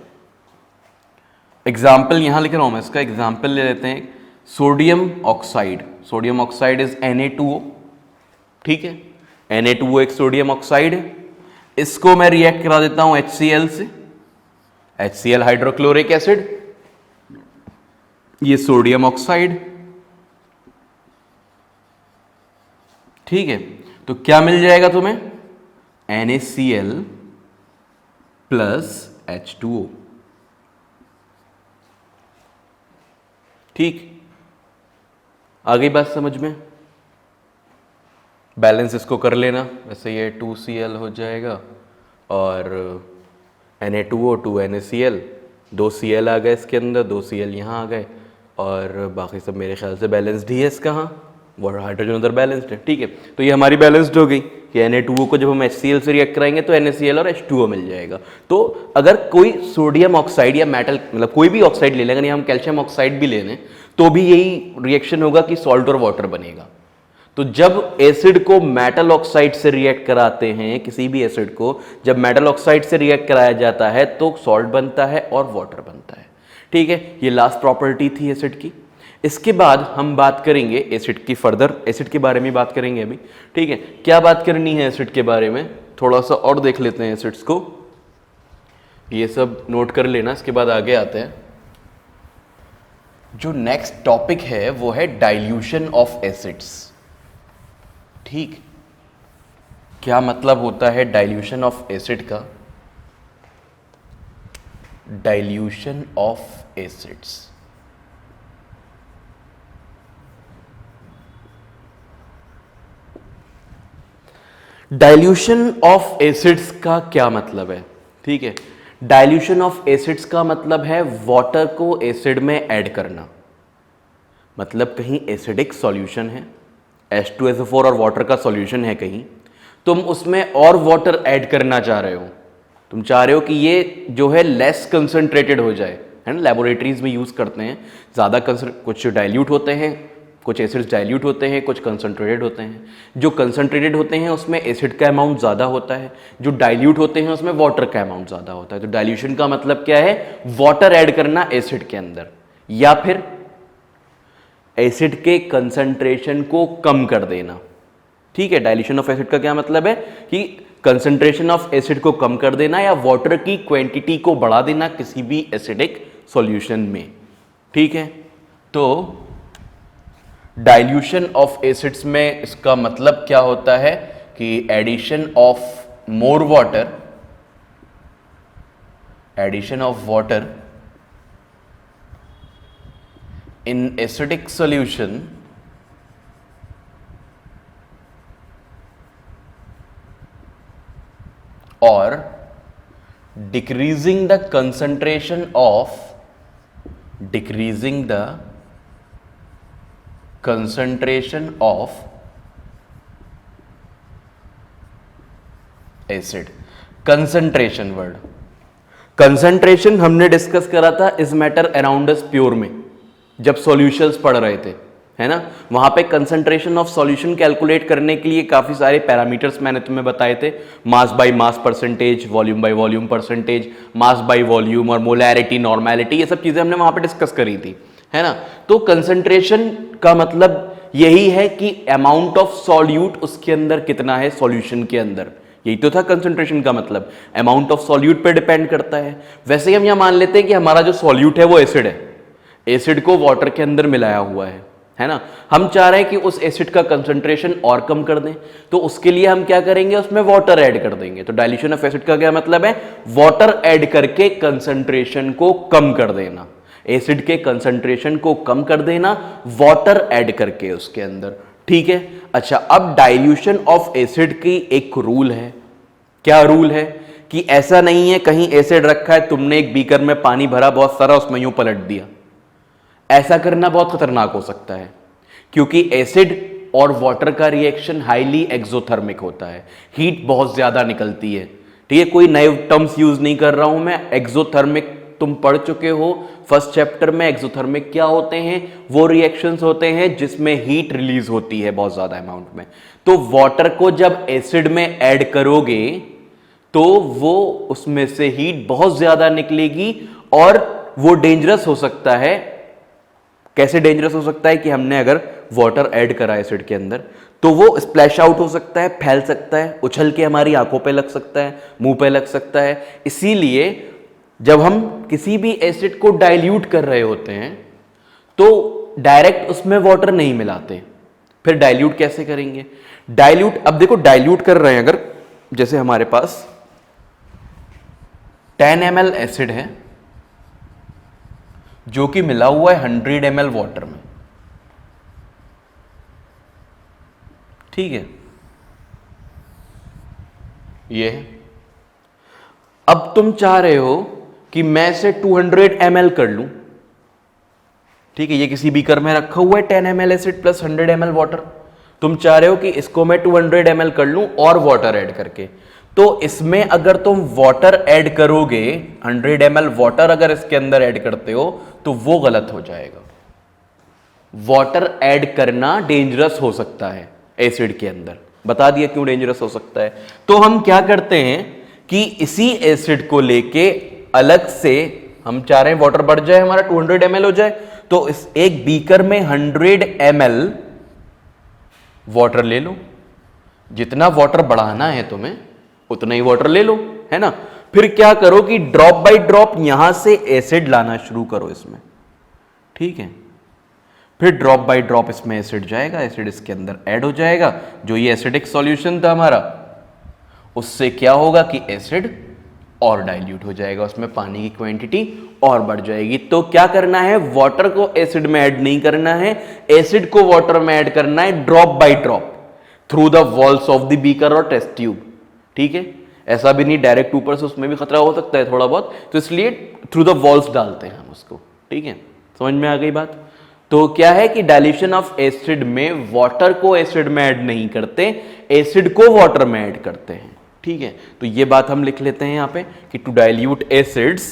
एग्जाम्पल यहां लिख रहा हूं मैं, इसका एग्जाम्पल ले लेते हैं। Sodium oxide, sodium oxide is Na2O, ठीक है। Na2O एक सोडियम ऑक्साइड है। इसको मैं रिएक्ट करा देता हूं HCl से, HCl हाइड्रोक्लोरिक एसिड, ये सोडियम ऑक्साइड, ठीक है। तो क्या मिल जाएगा तुम्हें? NaCl प्लस H2O, ठीक। आ गई बात समझ में? बैलेंस इसको कर लेना, वैसे ये 2Cl हो जाएगा और Na2O 2NaCl, 2 Cl आ गए इसके अंदर, 2 Cl यहाँ आ गए और बाकी सब मेरे ख्याल से बैलेंस्ड ही है इसका, हाँ, वो हाइड्रोजन उधर बैलेंस्ड है, ठीक है। तो ये हमारी बैलेंस्ड हो गई कि Na2O को जब हम HCl से रिएक्ट कराएंगे तो NaCl और H2O मिल जाएगा। तो अगर कोई सोडियम ऑक्साइड या मेटल, मतलब कोई भी ऑक्साइड ले लें, अगर हम कैल्शियम ऑक्साइड भी ले लें तो भी यही रिएक्शन होगा कि सॉल्ट और वाटर बनेगा। तो जब एसिड को मेटल ऑक्साइड से रिएक्ट कराते हैं, किसी भी एसिड को जब मेटल ऑक्साइड से रिएक्ट कराया जाता है तो सॉल्ट बनता है और वाटर बनता है, ठीक है। ये लास्ट प्रॉपर्टी थी एसिड की। इसके बाद हम बात करेंगे एसिड की, फर्दर एसिड के बारे में बात करेंगे अभी, ठीक है। क्या बात करनी है एसिड के बारे में, थोड़ा सा और देख लेते हैं एसिड्स को, ये सब नोट कर लेना, इसके बाद आगे आते हैं। जो नेक्स्ट टॉपिक है वो है डाइल्यूशन ऑफ एसिड्स, ठीक। क्या मतलब होता है डाइल्यूशन ऑफ एसिड का? Dilution of acids, dilution of acids का क्या मतलब है, ठीक है। डाइल्यूशन ऑफ एसिड्स का मतलब है वाटर को एसिड में ऐड करना। मतलब कहीं एसिडिक सॉल्यूशन है, H2SO4 और वाटर का सॉल्यूशन है, कहीं तुम उसमें और वाटर ऐड करना चाह रहे हो, तुम चाह रहे हो कि ये जो है लेस कंसंट्रेटेड हो जाए, है ना। लेबोरेटरीज में यूज करते हैं, ज़्यादा कुछ डाइल्यूट होते हैं, कुछ एसिड्स डाइल्यूट होते हैं, कुछ कंसंट्रेटेड होते हैं। जो कंसंट्रेटेड होते हैं उसमें एसिड का अमाउंट ज़्यादा होता है, जो डाइल्यूट होते हैं उसमें वाटर का अमाउंट ज़्यादा होता है। तो डाइल्यूशन का मतलब क्या है? वाटर ऐड करना एसिड के अंदर, या फिर एसिड के कंसंट्रेशन को कम कर देना, ठीक है। डाइल्यूशन ऑफ एसिड का क्या मतलब है कि कंसंट्रेशन ऑफ एसिड को कम कर देना या वाटर की क्वांटिटी को बढ़ा देना किसी भी एसिडिक सॉल्यूशन में, ठीक है। तो डाइल्यूशन ऑफ एसिड्स में इसका मतलब क्या होता है कि addition of more water, addition of water in acidic solution or decreasing the concentration of decreasing the concentration of acid. Concentration word, concentration हमने डिस्कस करा था is matter around us pure में, जब सॉल्यूशंस पढ़ रहे थे, है ना। वहां पे कंसंट्रेशन ऑफ सॉल्यूशन कैलकुलेट करने के लिए काफी सारे पैरामीटर्स मैंने तुम्हें बताए थे, mass by mass percentage, volume by volume percentage, mass by volume और मोलैरिटी, नॉर्मेलिटी, ये सब चीजें हमने वहां पे डिस्कस करी थी, है ना। तो कंसंट्रेशन का मतलब यही है कि अमाउंट ऑफ सॉल्यूट उसके अंदर कितना है, सॉल्यूशन के अंदर, यही तो था कंसंट्रेशन का मतलब, अमाउंट ऑफ सॉल्यूट पे डिपेंड करता है। वैसे ही हम यहां मान लेते हैं कि हमारा जो सॉल्यूट है वो एसिड है, एसिड को वाटर के अंदर मिलाया हुआ है ना। हम चाह रहे हैं कि उस एसिड का कंसंट्रेशन और कम कर दें, तो उसके लिए हम क्या करेंगे, उसमें वाटर ऐड कर देंगे। तो डाइल्यूशन ऑफ एसिड का क्या मतलब है, वाटर ऐड करके कंसंट्रेशन को कम कर देना, एसिड के कंसंट्रेशन को कम कर देना वाटर ऐड करके उसके अंदर, ठीक है। अच्छा, अब डाइल्यूशन ऑफ एसिड की एक रूल है, क्या रूल है कि ऐसा नहीं है कहीं एसिड रखा है, तुमने एक बीकर में पानी भरा बहुत सारा, उसमें यूं पलट दिया, ऐसा करना बहुत खतरनाक हो सकता है, क्योंकि एसिड और वाटर का रिएक्शन हाईली एक्सोथर्मिक होता है, हीट बहुत ज्यादा निकलती है, ठीक है। कोई नए टर्म्स यूज नहीं कर रहा हूं मैं, एक्सोथर्मिक तुम पढ़ चुके हो फर्स्ट चैप्टर में। एक्सोथर्मिक क्या होते हैं, वो रिएक्शंस होते हैं जिसमें हीट रिलीज होती है बहुत ज्यादा अमाउंट में। तो वाटर को जब एसिड में ऐड करोगे तो वो उसमें से हीट बहुत ज्यादा निकलेगी और वो डेंजरस हो सकता है। कैसे डेंजरस हो सकता है कि हमने अगर वाटर ऐड करा एसिड के अंदर तो वो स्प्लैश आउट हो सकता है, फैल सकता है, उछल के हमारी आंखों पे लग सकता है, मुंह पे लग सकता है। इसीलिए जब हम किसी भी एसिड को डाइल्यूट कर रहे होते हैं तो डायरेक्ट उसमें वाटर नहीं मिलाते, फिर डाइल्यूट कैसे करेंगे। डाइल्यूट, अब देखो डाइल्यूट कर रहे हैं अगर, जैसे हमारे पास 10 ml एसिड है जो कि मिला हुआ है 100 ml वाटर में, ठीक है, ये है। अब तुम चाह रहे हो कि मैं इसे 200 ml कर लूं, ठीक है, ये किसी बीकर में रखा हुआ है 10 ml acid plus 100 ml water, तुम चाह रहे हो कि इसको मैं 200 ml कर लूं और वाटर ऐड करके। तो इसमें अगर तुम वाटर ऐड करोगे, 100 ml वाटर अगर इसके अंदर ऐड करते हो तो वो गलत हो जाएगा। वाटर ऐड करना डेंजरस हो सकता है एसिड के अंदर, बता दिया क्यों डेंजरस हो सकता है। तो हम क्या करते हैं कि इसी एसिड को लेके अलग से, हम चाह रहे हैं वाटर बढ़ जाए हमारा 200 ml हो जाए, तो इस एक बीकर में 100 ml वाटर ले लो, जितना वाटर बढ़ाना है तुम्हें उतना ही वाटर ले लो, है ना। फिर क्या करो कि ड्रॉप बाय ड्रॉप यहां से एसिड लाना शुरू करो इसमें, ठीक है। फिर ड्रॉप बाय ड्रॉप इसमें एसिड जाएगा, एसिड इसके अंदर ऐड हो जाएगा, जो ये एसिडिक सॉल्यूशन था हमारा, उससे क्या होगा कि एसिड और डाइल्यूट हो जाएगा, उसमें पानी की क्वांटिटी और बढ़ जाएगी। तो क्या करना है, वाटर को एसिड में ऐड नहीं करना है, एसिड को वाटर में ऐड करना है drop by drop through the walls of the beaker और टेस्ट ट्यूब, ठीक है। ऐसा भी नहीं डायरेक्ट ऊपर से, उसमें भी खतरा हो सकता है थोड़ा बहुत, तो इसलिए थ्रू द वॉल्स डालते हैं हम उसको, ठीक है। समझ में आ गई बात। तो क्या है कि डाइल्यूशन ऑफ एसिड में वाटर को एसिड में ऐड नहीं करते, एसिड को वाटर में ऐड करते हैं, ठीक है। तो ये बात हम लिख लेते हैं यहां पे कि टू डाइल्यूट एसिड्स,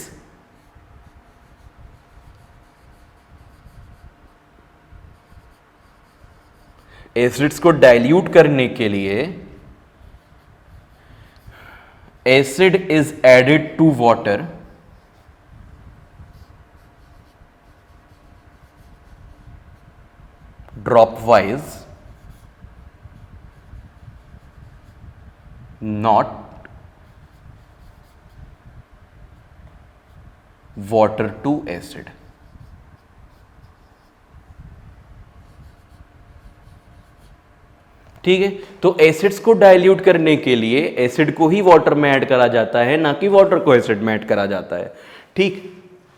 एसिड्स को डाइल्यूट करने के लिए acid is added to water dropwise, not water to acid, ठीक है। तो एसिड्स को डाइल्यूट करने के लिए एसिड को ही वाटर में ऐड करा जाता है, ना कि वाटर को एसिड में ऐड करा जाता है, ठीक।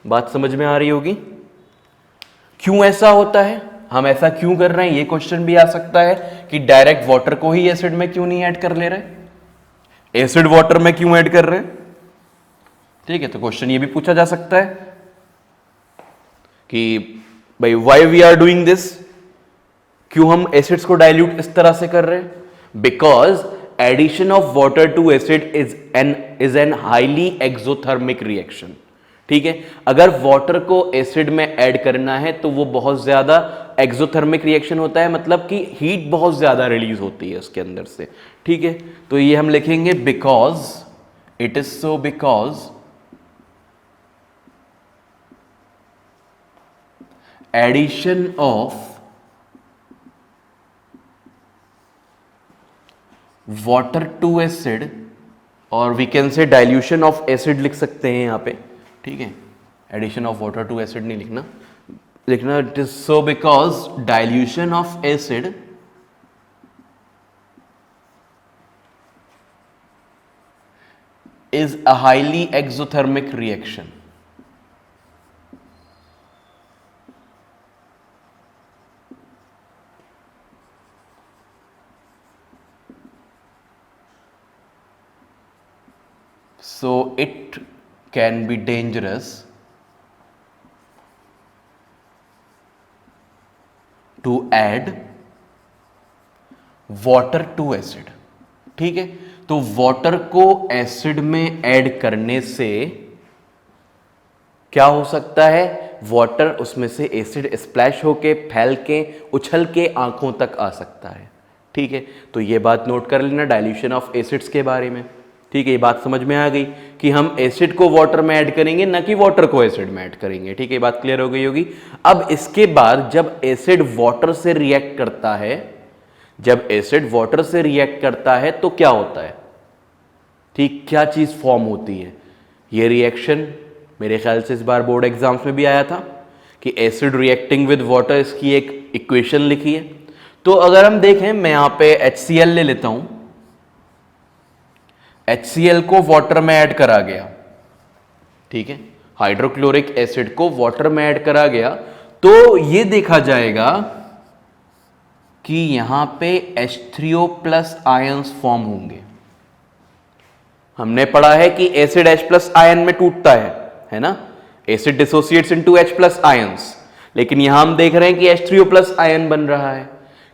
बात समझ में आ रही होगी। क्यों ऐसा होता है, हम ऐसा क्यों कर रहे हैं, ये क्वेश्चन भी आ सकता है कि डायरेक्ट वाटर को ही एसिड में क्यों नहीं ऐड कर ले रहे, एसिड वाटर में क्यों ऐड कर रहे हैं, ठीक है। तो क्वेश्चन ये भी पूछा जा सकता है कि भाई why we are doing this, क्यों हम एसिड्स को डाइल्यूट इस तरह से कर रहे हैं? Because addition of water to acid is an highly exothermic reaction. ठीक है, अगर वाटर को एसिड में ऐड करना है तो वो बहुत ज्यादा एक्सोथर्मिक रिएक्शन होता है, मतलब कि हीट बहुत ज्यादा रिलीज होती है उसके अंदर से। ठीक है, तो ये हम लिखेंगे because it is so, because addition of water to acid, और we can say dilution of acid लिख सकते हैं यहां पे। ठीक है, addition of water to acid नहीं लिखना, लिखना it is so because dilution of acid is a highly exothermic reaction. So it can be dangerous to add water to acid. ठीक है, तो वाटर को एसिड में ऐड करने से क्या हो सकता है? वाटर उसमें से एसिड स्प्लैश होके, फैल के, उछल के आंखों तक आ सकता है। ठीक है, तो ये बात नोट कर लेना डाइल्यूशन ऑफ एसिड्स के बारे में। ठीक है, ये बात समझ में आ गई कि हम एसिड को वाटर में ऐड करेंगे, ना कि वाटर को एसिड में ऐड करेंगे। ठीक है, ये बात क्लियर हो गई होगी। अब इसके बाद जब एसिड वाटर से रिएक्ट करता है, जब एसिड वाटर से रिएक्ट करता है तो क्या होता है? ठीक, क्या चीज फॉर्म होती है? ये रिएक्शन मेरे ख्याल से इस बार बोर्ड एग्जाम्स में भी आया था कि एसिड रिएक्टिंग विद वाटर, इसकी एक इक्वेशन लिखी है। तो अगर हम देखें, मैं यहां पे HCl ले लेता हूं, HCl को वाटर में ऐड करा गया। ठीक है, हाइड्रोक्लोरिक एसिड को वाटर में ऐड करा गया, तो ये देखा जाएगा कि यहां पे H3O प्लस आयंस फॉर्म होंगे। हमने पढ़ा है कि एसिड H प्लस आयन में टूटता है ना, acid dissociates into H plus ions, लेकिन यहां हम देख रहे हैं कि H3O प्लस आयन बन रहा है।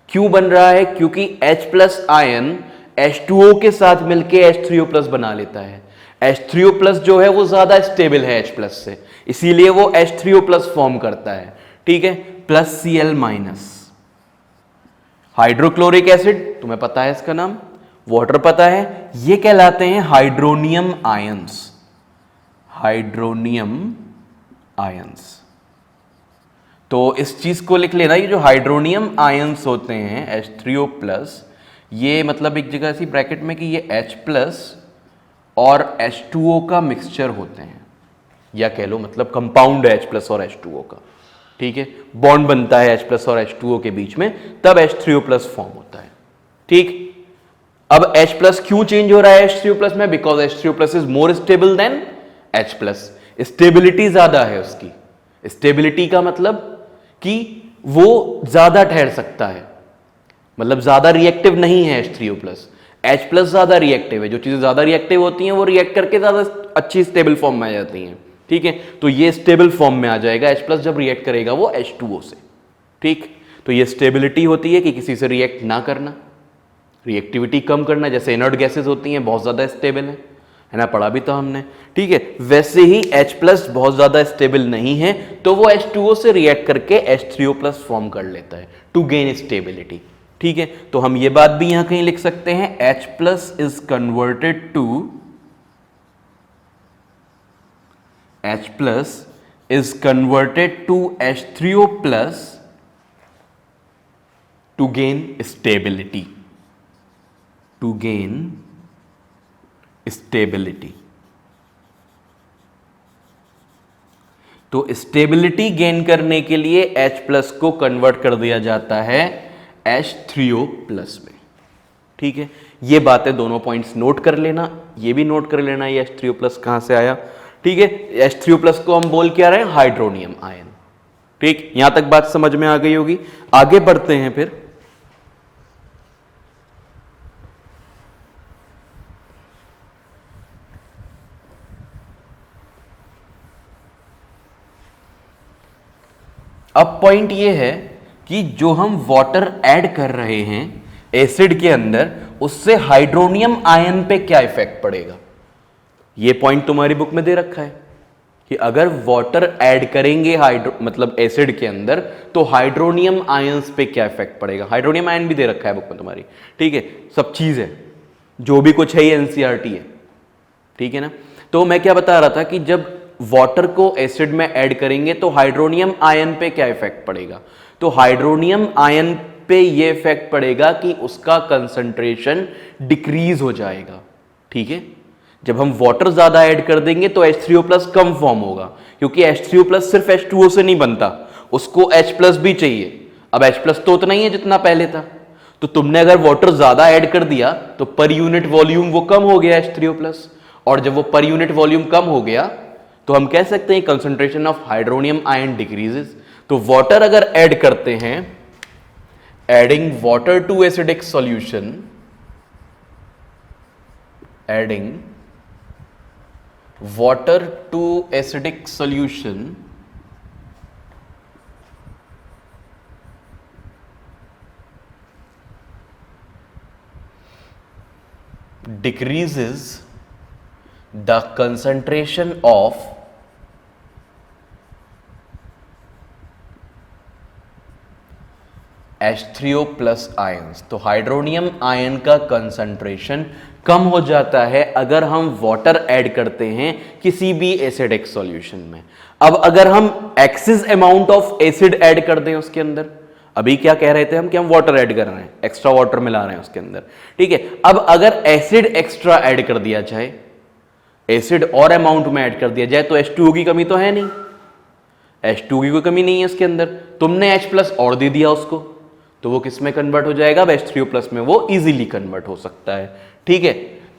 क्यों बन रहा है? क्योंकि H प्लस आयन H2O के साथ मिलके H3O प्लस बना लेता है। H3O प्लस जो है वो ज्यादा स्टेबल है H प्लस से, इसीलिए वो H3O प्लस फॉर्म करता है। ठीक है, plus Cl minus. Hydrochloric acid तुम्हें पता है इसका नाम, वाटर पता है, ये कहलाते हैं हाइड्रोनियम आयंस। हाइड्रोनियम आयंस, तो इस चीज को लिख लेना, ये जो हाइड्रोनियम आयंस होते हैं H3O प्लस, ये मतलब एक जगह ऐसी ब्रैकेट में कि ये H प्लस और H2O का मिक्सचर होते हैं, या कह लो मतलब कंपाउंड है H प्लस और H2O का। ठीक है, बॉन्ड बनता है H प्लस और H2O के बीच में, तब H3O प्लस फॉर्म होता है। ठीक, अब H प्लस क्यों चेंज हो रहा है H3O प्लस में? Because H3O plus is more stable then H plus, stability ज्यादा है उसकी। स्टेबिलिटी का मतलब कि वो ज्यादा ठहर सकता है, मतलब ज्यादा रिएक्टिव नहीं है H3O प्लस। H प्लस ज्यादा रिएक्टिव है, जो चीजें ज्यादा रिएक्टिव होती हैं वो रिएक्ट करके ज्यादा अच्छी स्टेबल फॉर्म में आ जाती हैं। ठीक है, तो ये स्टेबल फॉर्म में आ जाएगा H प्लस जब रिएक्ट करेगा वो H2O से। ठीक, तो ये स्टेबिलिटी होती है कि किसी से रिएक्ट ना करना, रिएक्टिविटी कम करना। जैसे इनर्ट गैसेस होती हैं बहुत ज्यादा स्टेबल है ना, पढ़ा भी था हमने। ठीक है, वैसे ही H प्लस बहुत ज्यादा स्टेबल नहीं है, तो वो H2O से रिएक्ट करके H3O प्लस फॉर्म कर लेता है टू गेन स्टेबिलिटी। ठीक है, तो हम ये बात भी यहां कहीं लिख सकते हैं, H plus is converted to, H plus is converted to H3O plus to gain stability. To gain stability. तो स्टेबिलिटी गेन करने के लिए H प्लस को कन्वर्ट कर दिया जाता है H3O प्लस में। ठीक है, ये बातें दोनों पॉइंट्स नोट कर लेना, ये भी नोट कर लेना ये H3O प्लस कहां से आया। ठीक है, H3O प्लस को हम बोल क्या रहे हैं? Hydronium ion. ठीक, यहां तक बात समझ में आ गई होगी। आगे बढ़ते हैं फिर। अब पॉइंट ये है कि जो हम वाटर ऐड कर रहे हैं एसिड के अंदर, उससे हाइड्रोनियम आयन पे क्या इफेक्ट पड़ेगा। ये पॉइंट तुम्हारी बुक में दे रखा है कि अगर वाटर ऐड करेंगे मतलब एसिड के अंदर, तो हाइड्रोनियम आयंस पे क्या इफेक्ट पड़ेगा। हाइड्रोनियम आयन भी दे रखा है बुक में तुम्हारी, ठीक है, सब चीज है, जो भी कुछ है ये एनसीईआरटी है, ठीक है ना। तो मैं क्या बता रहा था कि जब वाटर को एसिड में ऐड करेंगे तो हाइड्रोनियम आयन पे क्या इफेक्ट पड़ेगा। तो हाइड्रोनियम आयन पे ये इफेक्ट पड़ेगा कि उसका कंसंट्रेशन डिक्रीज हो जाएगा, ठीक है। जब हम वाटर ज्यादा ऐड कर देंगे तो H3O+ कम फॉर्म होगा, क्योंकि H3O+ सिर्फ H2O से नहीं बनता, उसको H+ भी चाहिए। अब H+ तो उतना ही है जितना पहले था, तो तुमने अगर वाटर ज्यादा ऐड कर दिया तो पर यूनिट वॉल्यूम वो कम हो गया H3O+, और जब वो पर यूनिट वॉल्यूम कम हो गया तो हम कह सकते हैं concentration of hydronium ion decreases. तो वाटर अगर ऐड करते हैं, adding water to acidic solution, एडिंग water to acidic solution decreases the concentration of H3O+ ions. तो हाइड्रोनियम आयन का कंसंट्रेशन कम हो जाता है अगर हम वाटर ऐड करते हैं किसी भी एसिडिक सॉल्यूशन में। अब अगर हम excess amount of acid add कर दें उसके अंदर, अभी क्या कह रहे थे हम कि हम वाटर ऐड कर रहे हैं, एक्स्ट्रा वाटर मिला रहे हैं उसके अंदर, ठीक है। अब अगर एसिड एक्स्ट्रा ऐड कर दिया जाए, एसिड और अमाउंट में ऐड कर दिया जाए, तो H2O की कमी तो है नहीं, H2O की कोई कमी नहीं है इसके अंदर, तुमने H+ और दे दिया उसको, तो वो किस में कन्वर्ट हो जाएगा, H3O+ में वो इजीली कन्वर्ट हो सकता है, ठीक है।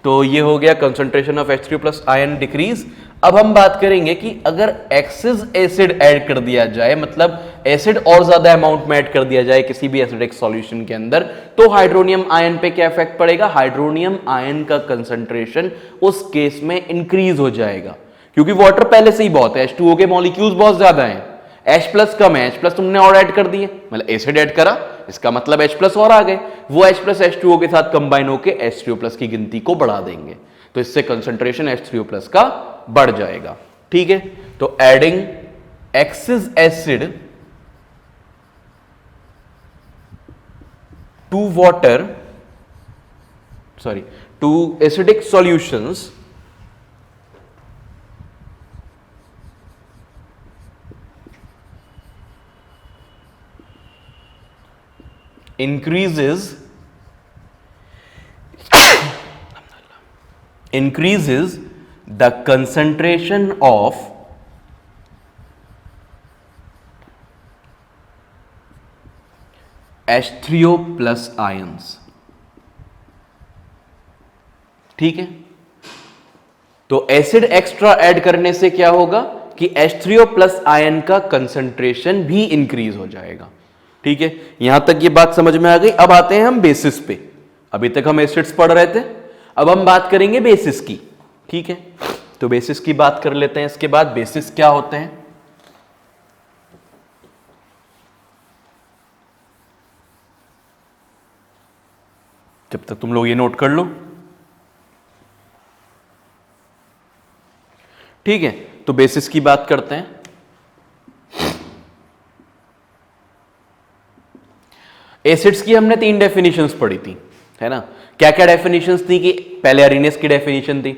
तो ये हो गया concentration of H3O+ ion decrease. अब हम बात करेंगे कि अगर एक्सेस एसिड ऐड कर दिया जाए, मतलब एसिड और ज्यादा अमाउंट में ऐड कर दिया जाए किसी भी एसिडिक सॉल्यूशन के अंदर, तो हाइड्रोनियम आयन पे क्या इफेक्ट पड़ेगा। हाइड्रोनियम आयन का कंसंट्रेशन उस केस में इंक्रीज हो जाएगा, क्योंकि वाटर पहले से ही बहुत है, H2O के मॉलिक्यूल्स बहुत ज्यादा हैं, H+ कम है, H+ तुमने और ऐड कर दिए, मतलब एसिड ऐड करा, इसका मतलब H+ और आ गए, वो H+ H2O के साथ कंबाइन होकर H3O+ की गिनती को बढ़ा देंगे, तो इससे कंसंट्रेशन H3O+ का बढ़ जाएगा, ठीक है। तो adding excess acid to water, to acidic solutions increases the concentration of H3O+ ions, ठीक है। तो एसिड एक्स्ट्रा ऐड करने से क्या होगा कि H3O+ आयन का कंसंट्रेशन भी इंक्रीज हो जाएगा, ठीक है। यहां तक ये बात समझ में आ गई। अब आते हैं हम बेसिस पे, अभी तक हम एसिड्स पढ़ रहे थे, अब हम बात करेंगे बेसिस की, ठीक है। तो बेसिस की बात कर लेते हैं। इसके बाद बेसिस क्या होते हैं, जब तक तुम लोग ये नोट कर लो, ठीक है। तो बेसिस की बात करते हैं। एसिड्स की हमने 3 डेफिनेशंस पढ़ी थी, है ना। क्या क्या डेफिनेशंस थी कि पहले अरेनियस की डेफिनेशन थी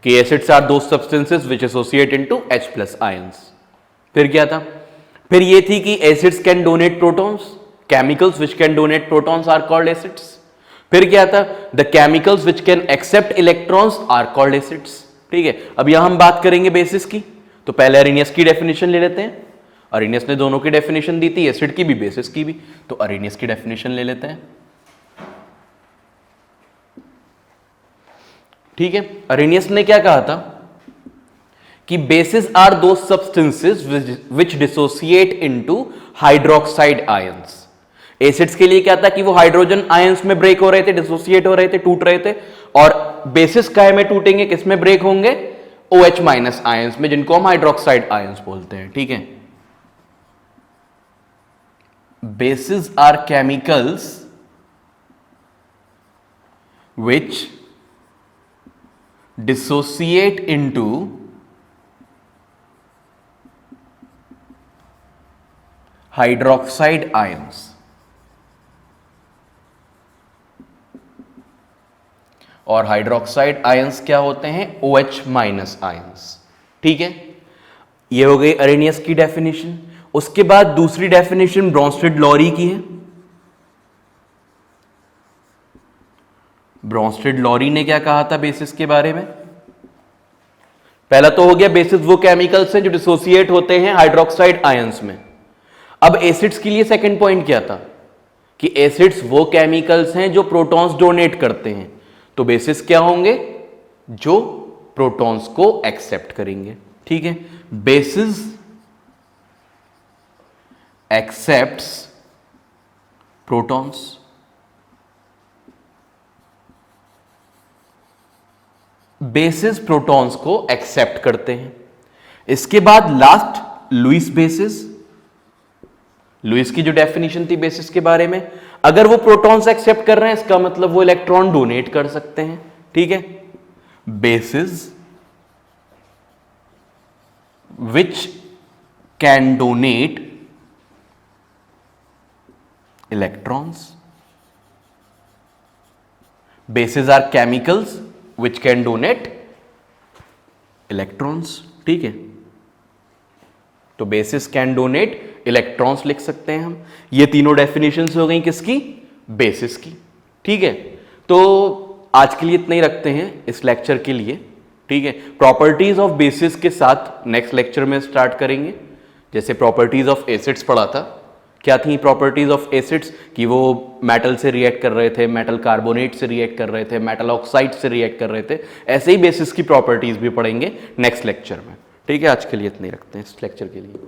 कि acids are those substances which associate into H+ ions. फिर क्या था, फिर ये थी कि acids can donate protons, chemicals which can donate protons are called acids. फिर क्या था, the chemicals which can accept electrons are called acids, ठीक है। अब यहां हम बात करेंगे बेसिस की, तो पहले अरेनियस की डेफिनेशन ले लेते हैं। अरेनियस ने दोनों की डेफिनेशन दी थी, एसिड की भी बेसिस की भी, तो अरेनियस की डेफिनेशन ले लेते हैं, ठीक है। अरेनियस ने क्या कहा था कि basis are those substances which dissociate into hydroxide ions. Acids के लिए क्या था कि वो हाइड्रोजन आयंस में ब्रेक हो रहे थे, डिसोसिएट हो रहे थे, टूट रहे थे, और बेसिस काय में टूटेंगे, किस में ब्रेक होंगे, OH- आयंस में, जिनको हम हाइड्रोक्साइड आयंस बोलते हैं, ठीक है। bases are chemicals which dissociate into hydroxide ions. और हाइड्रोक्साइड आयंस क्या होते हैं? OH minus ions. ठीक है, ये हो गई अरेनियस की डेफिनेशन। उसके बाद दूसरी डेफिनेशन ब्रोंस्टेड लॉरी की है। ब्रोंस्टेड लॉरी ने क्या कहा था बेसिस के बारे में? पहला तो हो गया बेसिस वो केमिकल्स हैं जो डिसोसिएट होते हैं हाइड्रोक्साइड आयंस में। अब एसिड्स के लिए सेकंड पॉइंट क्या था कि एसिड्स वो केमिकल्स हैं जो प्रोटॉन्स डोनेट करते हैं। तो बेसिस क्या होंगे? जो प्रोटॉन्स को एक्सेप्ट करेंगे। ठीक है, basis accepts protons. Basis protons को एक्सेप्ट करते हैं। इसके बाद लास्ट लुईस बेसिस। लुईस की जो डेफिनेशन थी बेसिस के बारे में, अगर वो प्रोटॉन्स एक्सेप्ट कर रहे हैं इसका मतलब वो इलेक्ट्रॉन डोनेट कर सकते हैं। ठीक है, bases which can donate electrons. Bases are chemicals which can donate electrons. ठीक है, तो बेसिस कैन डोनेट इलेक्ट्रॉन्स लिख सकते हैं हम। ये तीनों डेफिनेशंस हो गई किसकी? बेसिस की। ठीक है, तो आज के लिए इतना ही रखते हैं इस लेक्चर के लिए। ठीक है, प्रॉपर्टीज ऑफ बेसिस के साथ नेक्स्ट लेक्चर में स्टार्ट करेंगे। जैसे प्रॉपर्टीज ऑफ एसिड्स पढ़ा था, क्या थी प्रॉपर्टीज ऑफ एसिड्स? कि वो मेटल से रिएक्ट कर रहे थे, मेटल कार्बोनेट से रिएक्ट कर रहे थे, मेटल ऑक्साइड से रिएक्ट कर रहे थे। ऐसे ही बेसिस की प्रॉपर्टीज भी पढ़ेंगे नेक्स्ट लेक्चर में। ठीक है, आज के लिए इतना ही रखते हैं इस लेक्चर के लिए।